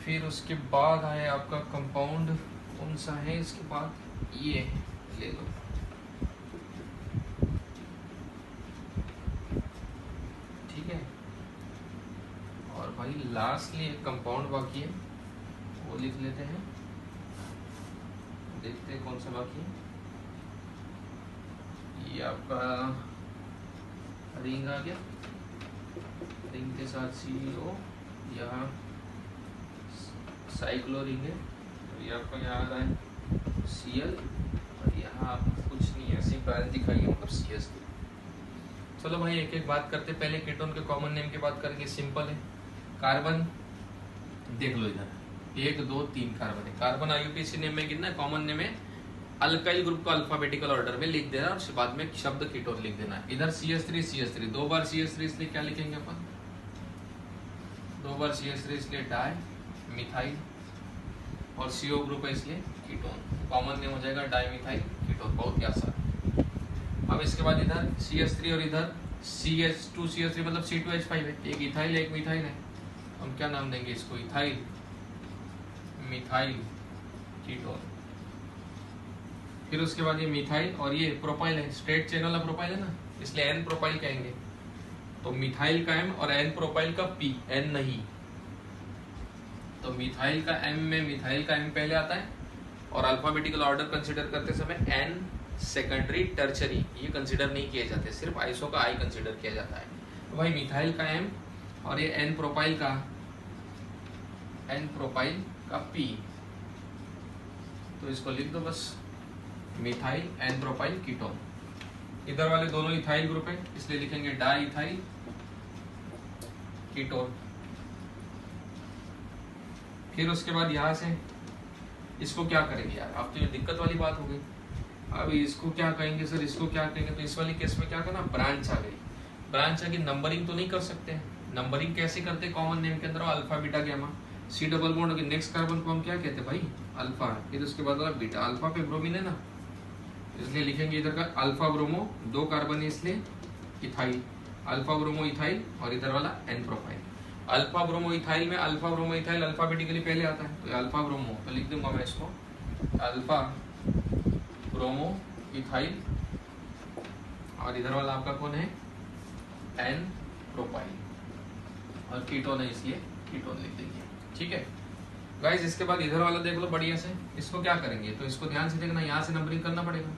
फिर उसके बाद है आपका कंपाउंड कौन सा है, इसके बाद ये ले लो, ठीक है। और भाई लास्टली एक कंपाउंड बाकी है वो लिख लेते हैं, देखते हैं कौन सा बाकी है। ये आपका रिंग आ गया, रिंग के साथ CO, यहाँ साइक्लो रिंग है, तो ये आपको यहाँ आ रहा है Cl, और यहाँ आपको कुछ नहीं ऐसी ब्रांच दिखाई है, मतलब CS। चलो भाई एक एक बात करते, पहले कीटोन के कॉमन नेम की बात करेंगे। सिंपल है, कार्बन देख लो इधर 1 2 3 कार्बन है। कार्बन आईयूपीएसी नेम में कितना कॉमन नेम है, अल्काइल ग्रुप को अल्फाबेटिकल ऑर्डर में लिख देना और बाद में शब्द कीटोन लिख देना। इधर CH3 2 बार CH3 इसलिए क्या लिखेंगे अपन, 2 बार CH3 इसलिए डाई मिथाइल, और CO ग्रुप है इसलिए कीटोन। कॉमन नेम हो जाएगा डाई मिथाइल कीटोन, बहुत ही आसान। अब इसके बाद इधर CH3 और इधर CH2 CH3 मतलब C2H5 है, एक इथाइल एक मिथाइल है, हम क्या नाम देंगे इसको, इथाइल मिथाइल कीटोन। फिर उसके बाद ये मिथाइल और ये प्रोपाइल है, स्ट्रेट चेन वाला प्रोपाइल है ना, इसलिए एन प्रोपाइल कहेंगे। तो मिथाइल का M और एन प्रोपाइल का P, N नहीं। तो मिथाइल का M में मिथाइल का M पहले आता है, और अल्फाबेटिकल ऑर्डर कंसीडर करते समय N सेकेंडरी टर्चरी ये कंसीडर नहीं किए जाते, सिर्फ आइसो का I कंसीडर किया जाता है। तो भाई मिथाइल का M और ये N प्रोपाइल का P, तो इसको लिख दो बस, मिथाइल एन प्रोपाइल कीटोन। इधर वाले दोनों इथाइल ग्रुप है इसलिए लिखेंगे डाई इथाइल कीटोन। फिर उसके बाद यहां से इसको क्या करेंगे यार, अब तो ये दिक्कत वाली बात हो गई। अब इसको क्या कहेंगे सर, इसको क्या कहेंगे, तो इस वाली केस में क्या करना, ब्रांच आ गई। ब्रांच आ गई, नंबरिंग तो नहीं कर सकते, नंबरिंग कैसे करते कॉमन नेम के अंदर, alpha beta gamma, C double bond के नेक्स्ट कार्बन को हम क्या कहते हैं भाई, अल्फा। फिर उसके बाद वाला बीटा, अल्फा पे ब्रोमीन है ना, इसलिए लिखेंगे इधर का अल्फा ब्रोमो, 2 कार्बन है इसलिए इथाइल, अल्फा ब्रोमो इथाइल, और इधर वाला n propyl. Alpha bromo ethyl में अल्फा ब्रोमो इथाइल अल्फाबेटिकली पहले आता है, तो अल्फा ब्रोमो, तो लिख दूंगा मैं इसको अल्फा ब्रोमो इथाइल, और इधर वाला आपका कौन है, एन प्रोपाइल, और कीटोन है इसलिए कीटोन लिख देंगे। ठीक है गाइस, इसके बाद इधर वाला देख लो बढ़िया से, इसको क्या करेंगे, तो इसको ध्यान से देखना, यहाँ से नंबरिंग करना पड़ेगा।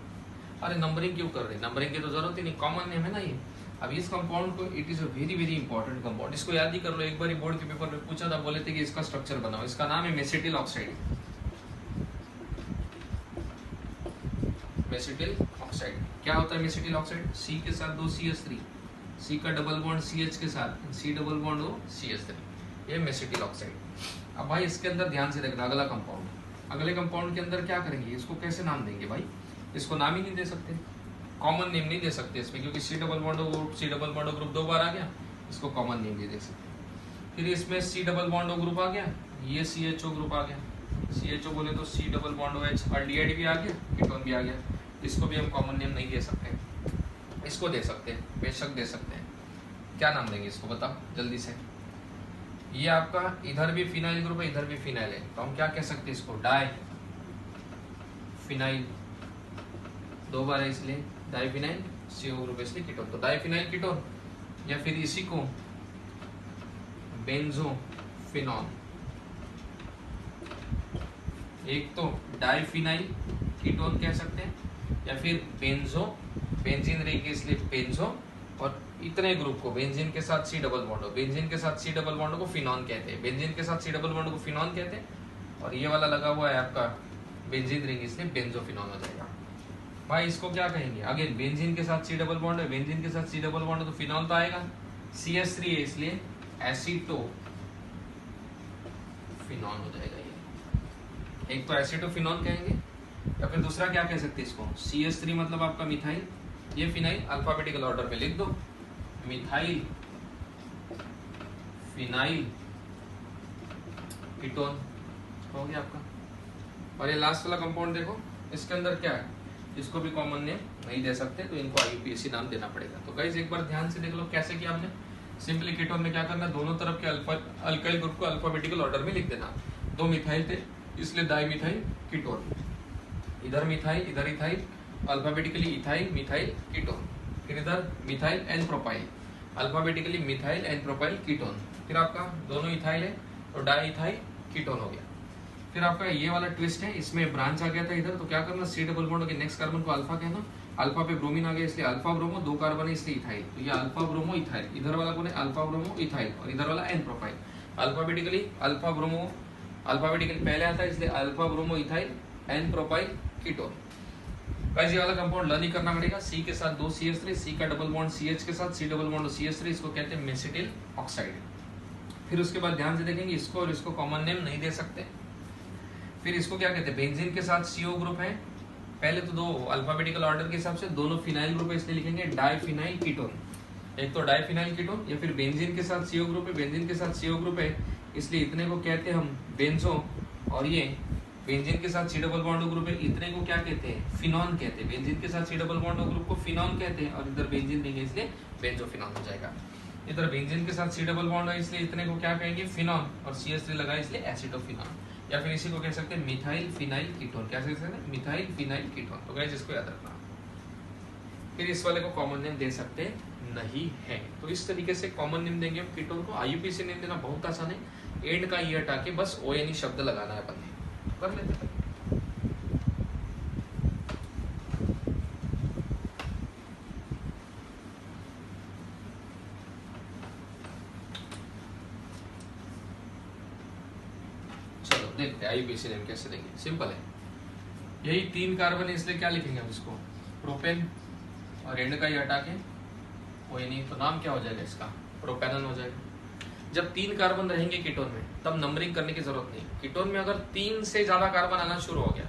अरे नंबरिंग क्यों कर रहे हैं, नंबरिंग की तो जरूरत ही नहीं, कॉमन नेम है ना ये। अब इस कंपाउंड को, it is a very very important compound, इसको याद ही कर लो। एक बार बोर्ड के पेपर में पूछा था, बोले थे कि इसका स्ट्रक्चर बनाओ, इसका नाम है मेसिटिल ऑक्साइड। मेसिटिल ऑक्साइड क्या होता है, मेसिटिल ऑक्साइड, सी के साथ 2 CH3, सी का डबल बॉन्ड CH के साथ, सी डबल बॉन्ड हो CH3, ये मेसिटिल ऑक्साइड। अब भाई इसके अंदर ध्यान से देखना, अगला कंपाउंड, अगले कंपाउंड के अंदर क्या करेंगे, इसको कैसे नाम देंगे भाई, इसको नाम ही नहीं दे सकते, कॉमन नेम नहीं दे सकते इसमें, क्योंकि C double bond group, C double bond group 2 बार आ गया, इसको कॉमन नेम नहीं दे सकते। फिर इसमें सी डबल बॉन्ड ग्रुप आ गया, ये CHO ग्रुप आ गया, CHO बोले तो C double bond OH, aldehyde भी आ गया, कीटोन भी आ गया, इसको भी हम कॉमन नेम नहीं दे सकते, इसको दे सकते हैं, बेशक दे सकते हैं। क्या नाम देंगे इसको बताओ जल्दी से। ये आपका इधर भी फिनाइल ग्रुप है, इधर भी फिनाइल है, तो हम क्या कह सकते हैं इसको, डाई फिनाइल, 2 बार है इसलिए डाई फिनाइल, CO ग्रुप इसलिए कीटोन, तो डाई फिनाइल कीटोन, या फिर इसी को बेंजोफिनॉल, एक तो डाई फिनाइल कीटोन कह सकते हैं, या फिर बेंजो, बेंजीन रहेगी इसलिए बेंजो, और इतने ग्रुप को बेंजीन के साथ सी डबल बॉन्ड हो, बेंजीन के साथ सी डबल बॉन्ड को फिनॉन कहते हैं, बेंजीन के साथ सी डबल बॉन्ड को फिनॉन कहते हैं, और ये वाला लगा हुआ है आपका बेंजीन रिंग, इसलिए बेंजोफिनॉल हो जाएगा। भाई इसको क्या कहेंगे, अगेन बेंजीन के साथ सी डबल बॉन्ड है, बेंजीन के साथ सी डबल बॉन्ड तो फिनॉल तो आएगा, CH3 है इसलिए एसिटो फिनॉल हो जाएगा ये, एक तो एसिटोफिनॉल कहेंगे, या फिर दूसरा क्या कह सकते हैं इसको, CH3 मतलब आपका मिथाइल, ये फिनाइल अल्फाबेटिकल ऑर्डर में लिख दो, मिथाइल फिनाइल कीटोन हो गया आपका। और ये लास्ट वाला कंपाउंड देखो, इसके अंदर क्या है, इसको भी कॉमन नेम नहीं दे सकते, तो इनको IUPAC नाम देना पड़ेगा। तो गाइस एक बार ध्यान से देख लो कैसे किया हमने। सिंपली कीटोन में क्या करना, दोनों तरफ के अल्काइल ग्रुप को अल्फाबेटिकल ऑर्डर में लिख देना। 2 मिथाइल थे इसलिए डाई मिथाइल कीटोन, इधर मिथाइल इधर ethyl, alphabetically ethyl methyl ketone, फिर इधर methyl n propyl, alphabetically methyl n propyl ketone, फिर आपका दोनों इथाइल है तो डाई इथाइल कीटोन हो गया। फिर आपका ये वाला ट्विस्ट है, इसमें ब्रांच आ गया था इधर, तो क्या करना, सी डबल बॉन्ड के नेक्स्ट कार्बन को अल्फा कहना, अल्फा पे ब्रोमीन आ गया इसलिए अल्फा ब्रोमो, 2 कार्बन है इसलिए इथाइल, तो ये अल्फा ब्रोमो इथाइल, इधर वाला कौन है अल्फा ब्रोमो इथाइल, और इधर वाला n propyl, alphabetically alpha bromo, alphabetically पहले आता है इसलिए alpha bromo ethyl n propyl ketone. Guys ये वाला कंपाउंड लर्न ही करना पड़ेगा, सी के साथ 2 CH3, सी का डबल बॉन्ड CH के साथ, सी डबल बॉन्ड CH3, इसको कहते हैं मेसिटिल ऑक्साइड। फिर उसके बाद ध्यान से देखेंगे इसको, और इसको कॉमन नेम नहीं दे सकते। फिर इसको क्या कहते हैं, बेंजीन के साथ CO ग्रुप है, पहले तो 2 अल्फाबेटिकल ऑर्डर के हिसाब से दोनों फिनाइल ग्रुप है इसलिए लिखेंगे डाइफिनाइल कीटोन, एक तो डाइफिनाइल कीटोन, या फिर बेंजीन के साथ CO ग्रुप है, बेंजीन के साथ CO ग्रुप है इसलिए इतने को कहते हैं हम बेंजो, और ये बेंजीन के साथ सी डबल बॉन्ड ग्रुप है, इतने को क्या कहते हैं, फिनॉन कहते हैं, बेंजीन के साथ सी डबल बॉन्ड ग्रुप को फिनॉन कहते हैं, और इधर बेंजीन नहीं है इसलिए बेंजोफिनॉल हो जाएगा। इधर बेंजीन के साथ सी डबल बॉन्ड है इसलिए इतने को क्या कहेंगे, फिनॉन, और CH3 लगा इसलिए एसिटोफिनॉल, या फिर इसी को कह सकते हैं मिथाइल फिनाइल कीटोन, क्या कह सकते हैं, मिथाइल फिनाइल कीटोन। तो गाइस इसको याद रखना। फिर इस वाले को कॉमन नेम दे सकते नहीं है, तो इस तरीके से कॉमन नेम देंगे हम कीटोन को। IUPAC नेम देना बहुत आसान है, एंड का ई हटा के बस ONE शब्द लगाना है, अपन कर लेते हैं। चलो देखते हैं IUPAC नेम कैसे देंगे, सिंपल है, यही 3 कार्बन है इसलिए क्या लिखेंगे हम इसको, प्रोपेन, और एंड का ई हटा के ONE, तो नाम क्या हो जाएगा इसका, प्रोपेनन हो जाएगा। जब 3 कार्बन रहेंगे कीटोन में तब नंबरिंग करने की जरूरत नहीं, कीटोन में अगर 3 से ज्यादा कार्बन आना शुरू हो गया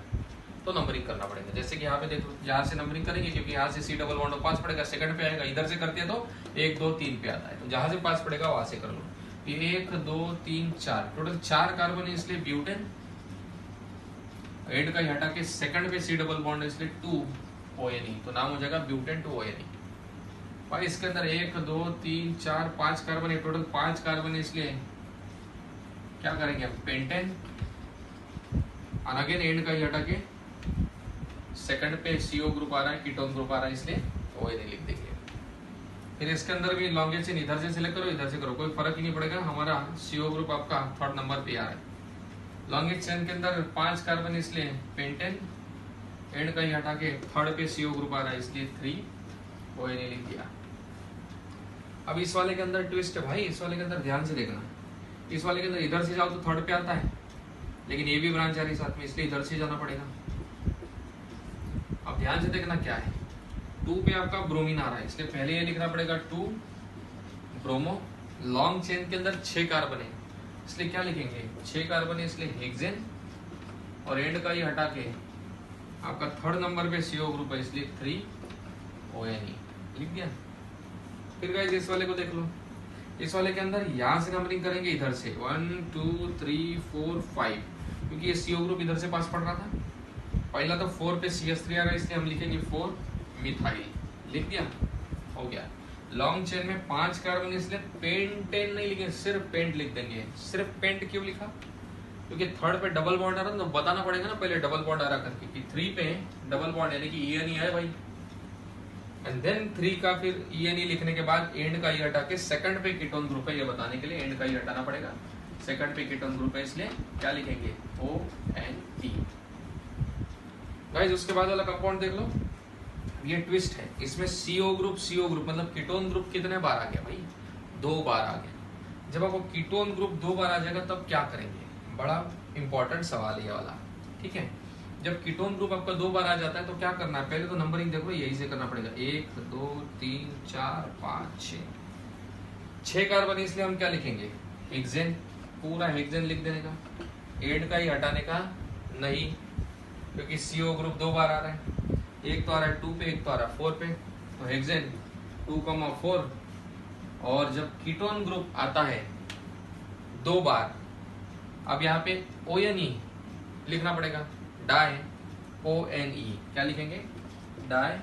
तो नंबरिंग करना पड़ेगा। जैसे कि यहाँ पे देखो, यहाँ से नंबरिंग करेंगे क्योंकि यहाँ से सी डबल बॉन्ड 5 पड़ेगा, सेकंड पे आएगा, इधर से करते हैं तो 1 2 3 पे आता है, तो जहां से 5 पड़ेगा वहां से कर लो। 1 2 3 4 टोटल 4 कार्बन है इसलिए ब्यूटेन। एंड का ही हटा के सेकंड पे सी डबल बॉन्ड है इसलिए 2 ONE, तो नाम हो जाएगा ब्यूटेन 2 ONE। भाई इसके अंदर 1 2 3 4 5 कार्बन है, टोटल 5 कार्बन है इसलिए क्या करेंगे हम, पेंटेन। और अगेन एंड का ही हटा के सेकंड पे CO ग्रुप आ रहा है, कीटोन ग्रुप आ रहा है इसलिए ONE लिख देंगे। फिर इसके अंदर भी लॉन्गेस्ट चेन इधर से सिलेक्ट करो इधर से करो, कोई फर्क ही नहीं पड़ेगा, हमारा CO ग्रुप आपका थर्ड नंबर पे आ रहा है। लॉन्गेस्ट चेन के अंदर 5 कार्बन इसलिए पेंटेन, एंड का ही हटा के थर्ड पे CO ग्रुप आ रहा है इसलिए 3 ONE लिख दिया। अब इस वाले के अंदर ट्विस्ट है भाई, इस वाले के अंदर ध्यान से देखना, इस वाले के अंदर इधर से जाओ तो थर्ड पे आता है, लेकिन ये भी ब्रांच आ रही साथ में इसलिए इधर से जाना पड़ेगा। अब ध्यान से देखना क्या है, 2 पे आपका ब्रोमीन आ रहा है इसलिए पहले ये लिखना पड़ेगा 2 ब्रोमो। लॉन्ग चेन के अंदर 6 कार्बन है इसलिए क्या लिखेंगे, 6 कार्बन है इसलिए हेक्सेन, और एंड का ही हटा के आपका थर्ड नंबर पे CO ग्रुप है इसलिए 3 ONE लिख दिया। फिर गाइस इस वाले को देख लो, इस वाले के अंदर यहां से नंबरिंग करेंगे इधर से 1 2 3 4 5, क्योंकि ये CO ग्रुप इधर से पास पड़ रहा था। पहला तो 4 पे CH3 आ रहा है इसलिए हम लिखेंगे 4 मिथाइल लिख दिया, हो गया। लॉन्ग चेन में 5 कार्बन इसलिए पेंटेन नहीं लिखेंगे, सिर्फ पेंट लिख देंगे। सिर्फ पेंट क्यों लिखा, क्योंकि थर्ड पे डबल बॉन्ड आ रहा है तो बताना पड़ेगा ना पहले डबल बॉन्ड आ रहा करके कि 3 पे डबल बॉन्ड यानी कि ENE है भाई। एंड देन 3 का फिर ENE लिखने के बाद एंड का ही हटा के सेकंड पे कीटोन ग्रुप है ये बताने के लिए एंड का ही हटाना पड़ेगा। सेकंड पे कीटोन ग्रुप है इसलिए क्या लिखेंगे ONE। गाइस उसके बाद वाला कंपाउंड देख लो, ये ट्विस्ट है, इसमें CO ग्रुप मतलब कीटोन ग्रुप कितने बार आ गया भाई, 2 बार आ गया। जब आपको कीटोन ग्रुप 2 बार आ जाएगा तब क्या करेंगे, बड़ा इंपॉर्टेंट सवाल है ये वाला, ठीक है। जब कीटोन ग्रुप आपका 2 बार आ जाता है तो क्या करना है, पहले तो नंबरिंग देखो यही से करना पड़ेगा 1 2 3 4 5 6 कार्बन इसलिए हम क्या लिखेंगे हेक्सेन, पूरा हेक्सेन लिख देने का। एंड का ही हटाने का नहीं, क्योंकि CO ग्रुप 2 बार आ रहा है, एक तो आ रहा है 2 पे एक तो आ रहा है 4 पे, तो हेक्सेन 2,4। और जब कीटोन ग्रुप आता है 2 बार, अब यहाँ पे ONE लिखना पड़ेगा, डाई ONE क्या लिखेंगे, डाई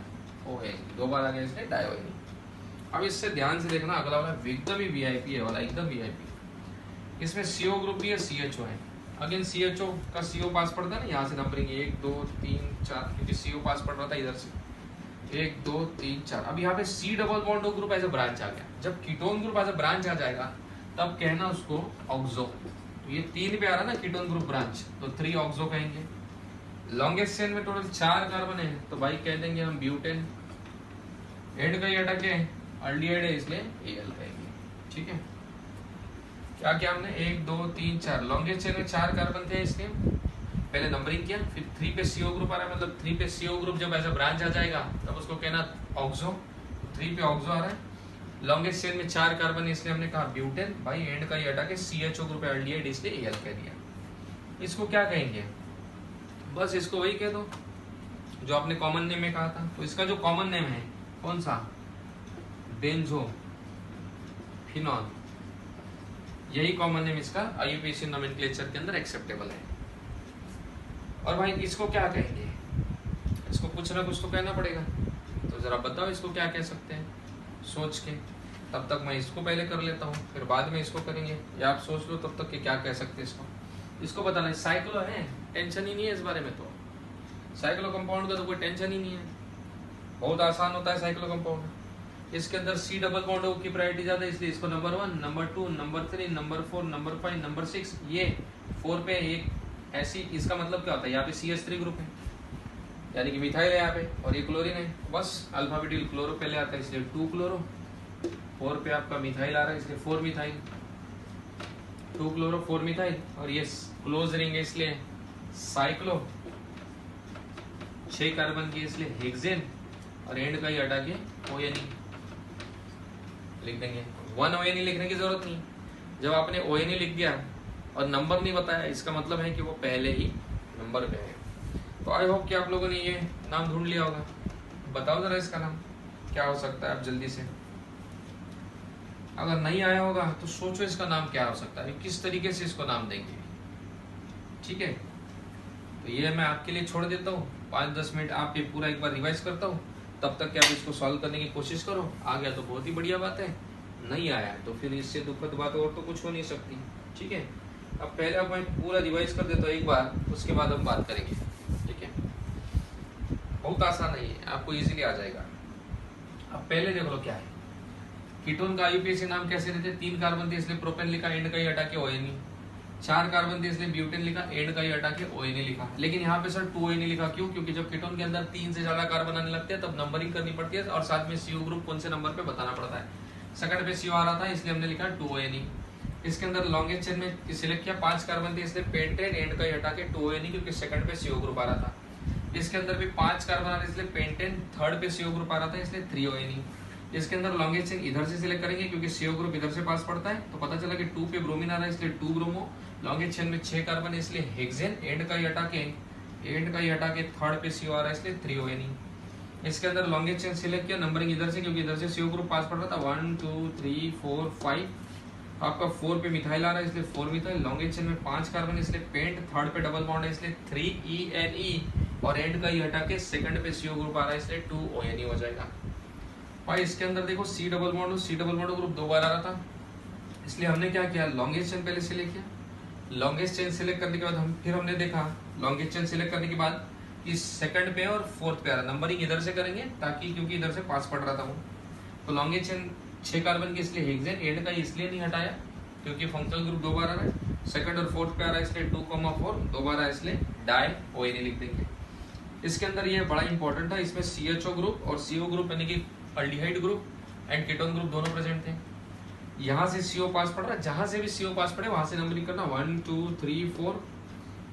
ONE, 2 बार आ गया इसलिए डाई ONE। अब इससे ध्यान से देखना, अगला वाला एकदम ही VIP है वाला, एकदम VIP। इसमें CO ग्रुप भी है CHO है, अगेन CHO का CO पास पड़ता है ना, यहाँ से नंबरिंग 1 2 3 4, क्योंकि CO पास पड़ रहा था इधर से 1 2 3 4। अब यहाँ पे C double bond group as a branch आ गया, जब ketone group as a branch आ जाएगा तब कहना उसको ऑक्सो। तो ये 3 पे आ रहा ना कीटोन ग्रुप ब्रांच, तो 3 ऑक्सो कहेंगे। लॉन्गेस्ट चेन में टोटल 4 कार्बन है तो भाई कह देंगे हम ब्यूटेन। एंड का ही हटा के अल्डिहाइड है इसलिए Al कहेंगे, ठीक है। क्या क्या हमने 1 2 3 4, लॉन्गेस्ट चेन में 4 कार्बन थे इसलिए पहले नंबरिंग किया, फिर 3 पे CO ग्रुप आ रहा है, मतलब 3 पे CO ग्रुप जब ऐसा ब्रांच आ जाएगा तब उसको कहना ऑक्सो, 3 पे ऑक्सो आ रहा है। लॉन्गेस्ट चेन में 4 कार्बन इसलिए हमने कहा ब्यूटेन, भाई एंड का ही हटा के CHO ग्रुप है अल्डिहाइड इसलिए Al कह दिया। इसको क्या कहेंगे, बस इसको वही कह दो जो आपने कॉमन नेम में कहा था। तो इसका जो कॉमन नेम है कौन सा, बेंजो फिनॉल, यही कॉमन नेम इसका IUPAC नोमेनक्लेचर के अंदर एक्सेप्टेबल है। और भाई इसको क्या कहेंगे, इसको कुछ ना कुछ तो कहना पड़ेगा, तो जरा बताओ इसको क्या कह सकते हैं सोच के। तब तक मैं इसको पहले कर लेता हूँ, फिर बाद में इसको करेंगे, या आप सोच लो तब तक कि क्या कह सकते हैं इसको बताना है। साइक्लो है, टेंशन ही नहीं है इस बारे में, तो साइक्लो कंपाउंड का तो कोई टेंशन ही नहीं है, बहुत आसान होता है साइक्लो कंपाउंड। इसके अंदर C डबल बॉन्ड की प्रायोरिटी ज्यादा है इसलिए इसको number 1 number 2 number 3 number 4 number 5 number 6, ये 4 पे एक ऐसी, इसका मतलब क्या होता है यहाँ पे CH3 ग्रुप है यानी कि मिथाइल है यहाँ पे, और ये क्लोरीन है, बस अल्फाबेटिकल क्लोरो पहले आता है इसलिए 2 क्लोरो। 4 पे आपका मिथाइल आ रहा है इसलिए 4 मिथाइल, 2 क्लोरो 4 मिथाइल, और ये क्लोज रिंग है इसलिए साइक्लो, 6 कार्बन की इसलिए हेक्सेन, और एंड का ही हटा के ONE लिख देंगे। 1 ONE लिखने की जरूरत नहीं, जब आपने ONE लिख दिया और नंबर नहीं बताया इसका मतलब है कि वो पहले ही नंबर पे है। तो आई होप कि आप लोगों ने ये नाम ढूंढ लिया होगा। बताओ जरा इसका नाम क्या हो सकता है, आप जल्दी से। अगर नहीं आया होगा तो सोचो इसका नाम क्या हो सकता है, किस तरीके से इसको नाम देंगे। ठीक है, तो ये मैं आपके लिए छोड़ देता हूँ। 5-10 मिनट आप ये पूरा एक बार रिवाइज करता हूँ, तब तक कि आप इसको सॉल्व करने की कोशिश करो। आ गया तो बहुत ही बढ़िया बात है, नहीं आया तो फिर इससे दुखद बात और तो कुछ हो नहीं सकती। ठीक है, अब पहले आप मैं पूरा रिवाइज कर देता हूँ एक बार, उसके बाद हम बात करेंगे। ठीक है, बहुत आसान है ये, आपको इजीली आ जाएगा। अब पहले देख लो क्या है, कीटोन का आईयूपीएसी नाम कैसे रहते हैं? 3 कार्बन थे इसलिए प्रोपेन लिखा, एंड का ही हटा के ओएनई। 4 कार्बन थे इसलिए ब्यूटेन लिखा, एंड का ही हटा के ओएनई लिखा। लेकिन यहाँ पे सर 2 ओएनई लिखा, क्यों? क्योंकि जब कीटोन के अंदर 3 से ज्यादा कार्बन आने लगते हैं तब नंबरिंग करनी पड़ती है और साथ में सीओ ग्रुप कौन से नंबर पे बताना पड़ता है। सेकंड पे सीओ आ रहा था इसलिए हमने लिखा 2 ओएनई। इसके अंदर लॉन्गेस्ट चेन में सिलेक्ट किया, 5 कार्बन थे इसलिए पेंटेन, एंड का ही हटा के 2 ओएनई, क्योंकि सेकंड पे सीओ ग्रुप आ रहा था। इसके अंदर भी 5 कार्बन आ रहे इसलिए पेंटेन, थर्ड पे सीओ ग्रुप आ रहा था इसलिए 3 ओएनई। इसके अंदर लॉन्गेस्ट चेन इधर से सिलेक्ट करेंगे क्योंकि सीओ ग्रुप इधर से पास पड़ता है, तो पता चला कि 2 पे ब्रोमीन आ रहा है इसलिए 2 ब्रोमो। लॉन्गेस्ट चेन में 6 कार्बन है इसलिए हेक्सेन, एंड का ही हटा के थर्ड पे सीओ आ रहा है इसलिए 3 ओएनई। इसके अंदर लॉन्गेस्ट चेन सिलेक्ट किया, नंबरिंग इधर से क्योंकि इधर से सीओ ग्रुप पास पड़ रहा था, 1 2 3 4 5। आपका 4 पे मिथाइल आ रहा है इसलिए 4 मिथाइल। लॉन्गेस्ट चेन में 5 कार्बन इसलिए पेंट, थर्ड पे डबल बॉन्ड है इसलिए 3 और एंड का ही हटा के सेकंड पे सीओ ग्रुप आ रहा है इसलिए 2 ओएनई हो जाएगा। भाई इसके अंदर देखो सी डबल बॉन्ड ग्रुप 2 बार आ रहा था, इसलिए हमने क्या किया, लॉन्गेस्ट चेन पहले सिलेक्ट किया। लॉन्गेस्ट चेन सिलेक्ट करने के बाद हमने देखा लॉन्गेस्ट चेन सिलेक्ट करने के बाद कि सेकंड पे और फोर्थ पे आ रहा, नंबरिंग इधर से करेंगे ताकि, क्योंकि इधर से पास पड़ रहा था वो। तो लॉन्गेस्ट चेन 6 कार्बन की इसलिए हेक्सेन, एंड का इसलिए नहीं हटाया क्योंकि फंक्शनल ग्रुप 2 बार आ रहा है। सेकंड और फोर्थ पे आ रहा है इसलिए 2,4 2 बार आ रहा है इसलिए डाई ओएनई लिख देंगे। इसके अंदर ये बड़ा इंपॉर्टेंट था, इसमें सीएचओ ग्रुप और सीओ ग्रुप यानी कि aldehyde group and ketone group दोनों प्रेजेंट थे। यहाँ से सीओ पास पड़ रहा है, जहां से भी सीओ पास पड़े वहां से नंबरिंग करना 1 2 3 4।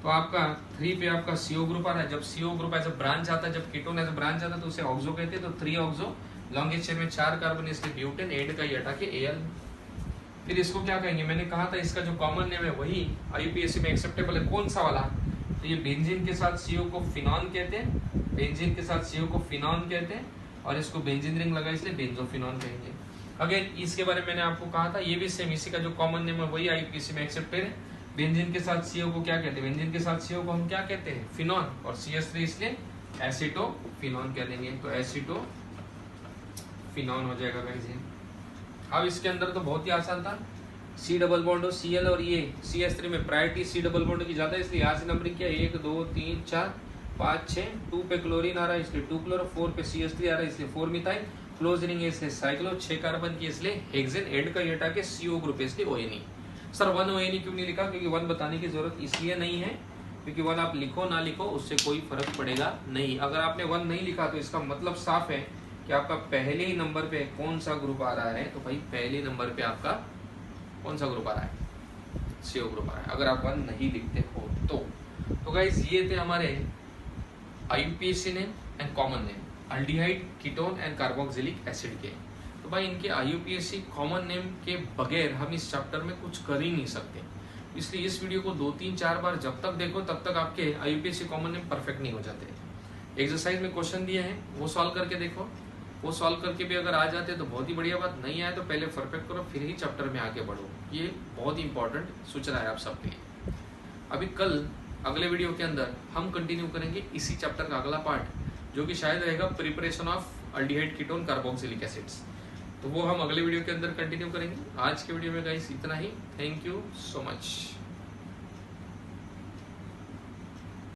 तो आपका 3 पे आपका सीओ ग्रुप आ रहा है। जब CO group as a branch आता है, जब कीटोन एज अ ब्रांच आता है तो उसे ऑक्सो कहते हैं, तो 3 ऑक्सो। लॉन्गेस्ट चेन में 4 कार्बन इसलिए ब्यूटेन, एंड का ही हटा के एल। फिर इसको क्या कहेंगे, मैंने कहा था इसका जो कॉमन नेम है वही आईयूपीएसी में एक्सेप्टेबल है, कौन सा वाला? तो ये बेंजीन के साथ सीओ को फिनॉन कहते हैं, बेंजीन के साथ सीओ को फिनॉन कहते हैं, और इसको बेंजीन रिंग लगा इसलिए बेंजोफिनॉन कहेंगे। अगेन इसके बारे में मैंने आपको कहा था, ये भी सेम इसी का जो कॉमन नेम है वही आईयूपीएसी में एक्सेप्टेड है। बेंजीन के साथ सीओ को क्या कहते हैं, बेंजीन के साथ सीओ को हम क्या कहते हैं, फिनॉन, और CH3 इसलिए एसिटोफिनॉन कह देंगे, तो एसिटोफिनॉन हो जाएगा बेंजीन। अब इसके अंदर तो बहुत ही आसान था, सी डबल बॉन्ड हो Cl और ये CH3 में प्रायोरिटी सी डबल बॉन्ड की ज्यादा है इसलिए यहाँ से नंबरिंग किया 1 2 3 4 5 6। 2 पे क्लोरीन आ रहा है इसलिए 2 क्लोरो, 4 पे CH3 आ रहा है इसलिए 4 मिथाइल, क्लोज रिंग है इसलिए साइक्लो, 6 कार्बन की इसलिए हेक्सेन, एंड का हटा के CO ग्रुप इसलिए ओएनई। सर 1 ओएनई क्यों नहीं लिखा? क्योंकि 1 बताने की जरूरत इसलिए नहीं है क्योंकि 1 आप लिखो ना लिखो उससे कोई फर्क पड़ेगा नहीं। अगर आपने 1 नहीं लिखा तो इसका मतलब साफ है कि आपका पहले ही नंबर पे कौन सा ग्रुप आ रहा है, तो भाई पहले नंबर पे आपका कौन सा ग्रुप आ रहा है, CO ग्रुप आ रहा है, अगर आप 1 नहीं लिखते हो तो गाइस ये थे हमारे IUPAC name and common name, aldehyde, ketone and carboxylic acid के। तो भाई इनके आईयूपीएसी कॉमन नेम के बगैर हम इस चैप्टर में कुछ कर ही नहीं सकते, इसलिए इस वीडियो को 2-3-4 बार जब तक देखो तब तक आपके आईयूपीएसी कॉमन नेम परफेक्ट नहीं हो जाते। एक्सरसाइज में क्वेश्चन दिए हैं वो सॉल्व करके देखो, वो सॉल्व करके भी अगर आ जाते तो बहुत ही बढ़िया बात, नहीं आए तो पहले परफेक्ट करो फिर ही चैप्टर में आगे बढ़ो। ये बहुत ही इंपॉर्टेंट सूचना है आप सबके लिए। अभी कल अगले वीडियो के अंदर हम कंटिन्यू करेंगे इसी चैप्टर का अगला पार्ट, जो कि शायद रहेगा preparation of aldehyde ketone carboxylic acids. तो वो हम अगले वीडियो के अंदर कंटिन्यू करेंगे। आज के वीडियो में गाइस इतना ही। Thank you so much.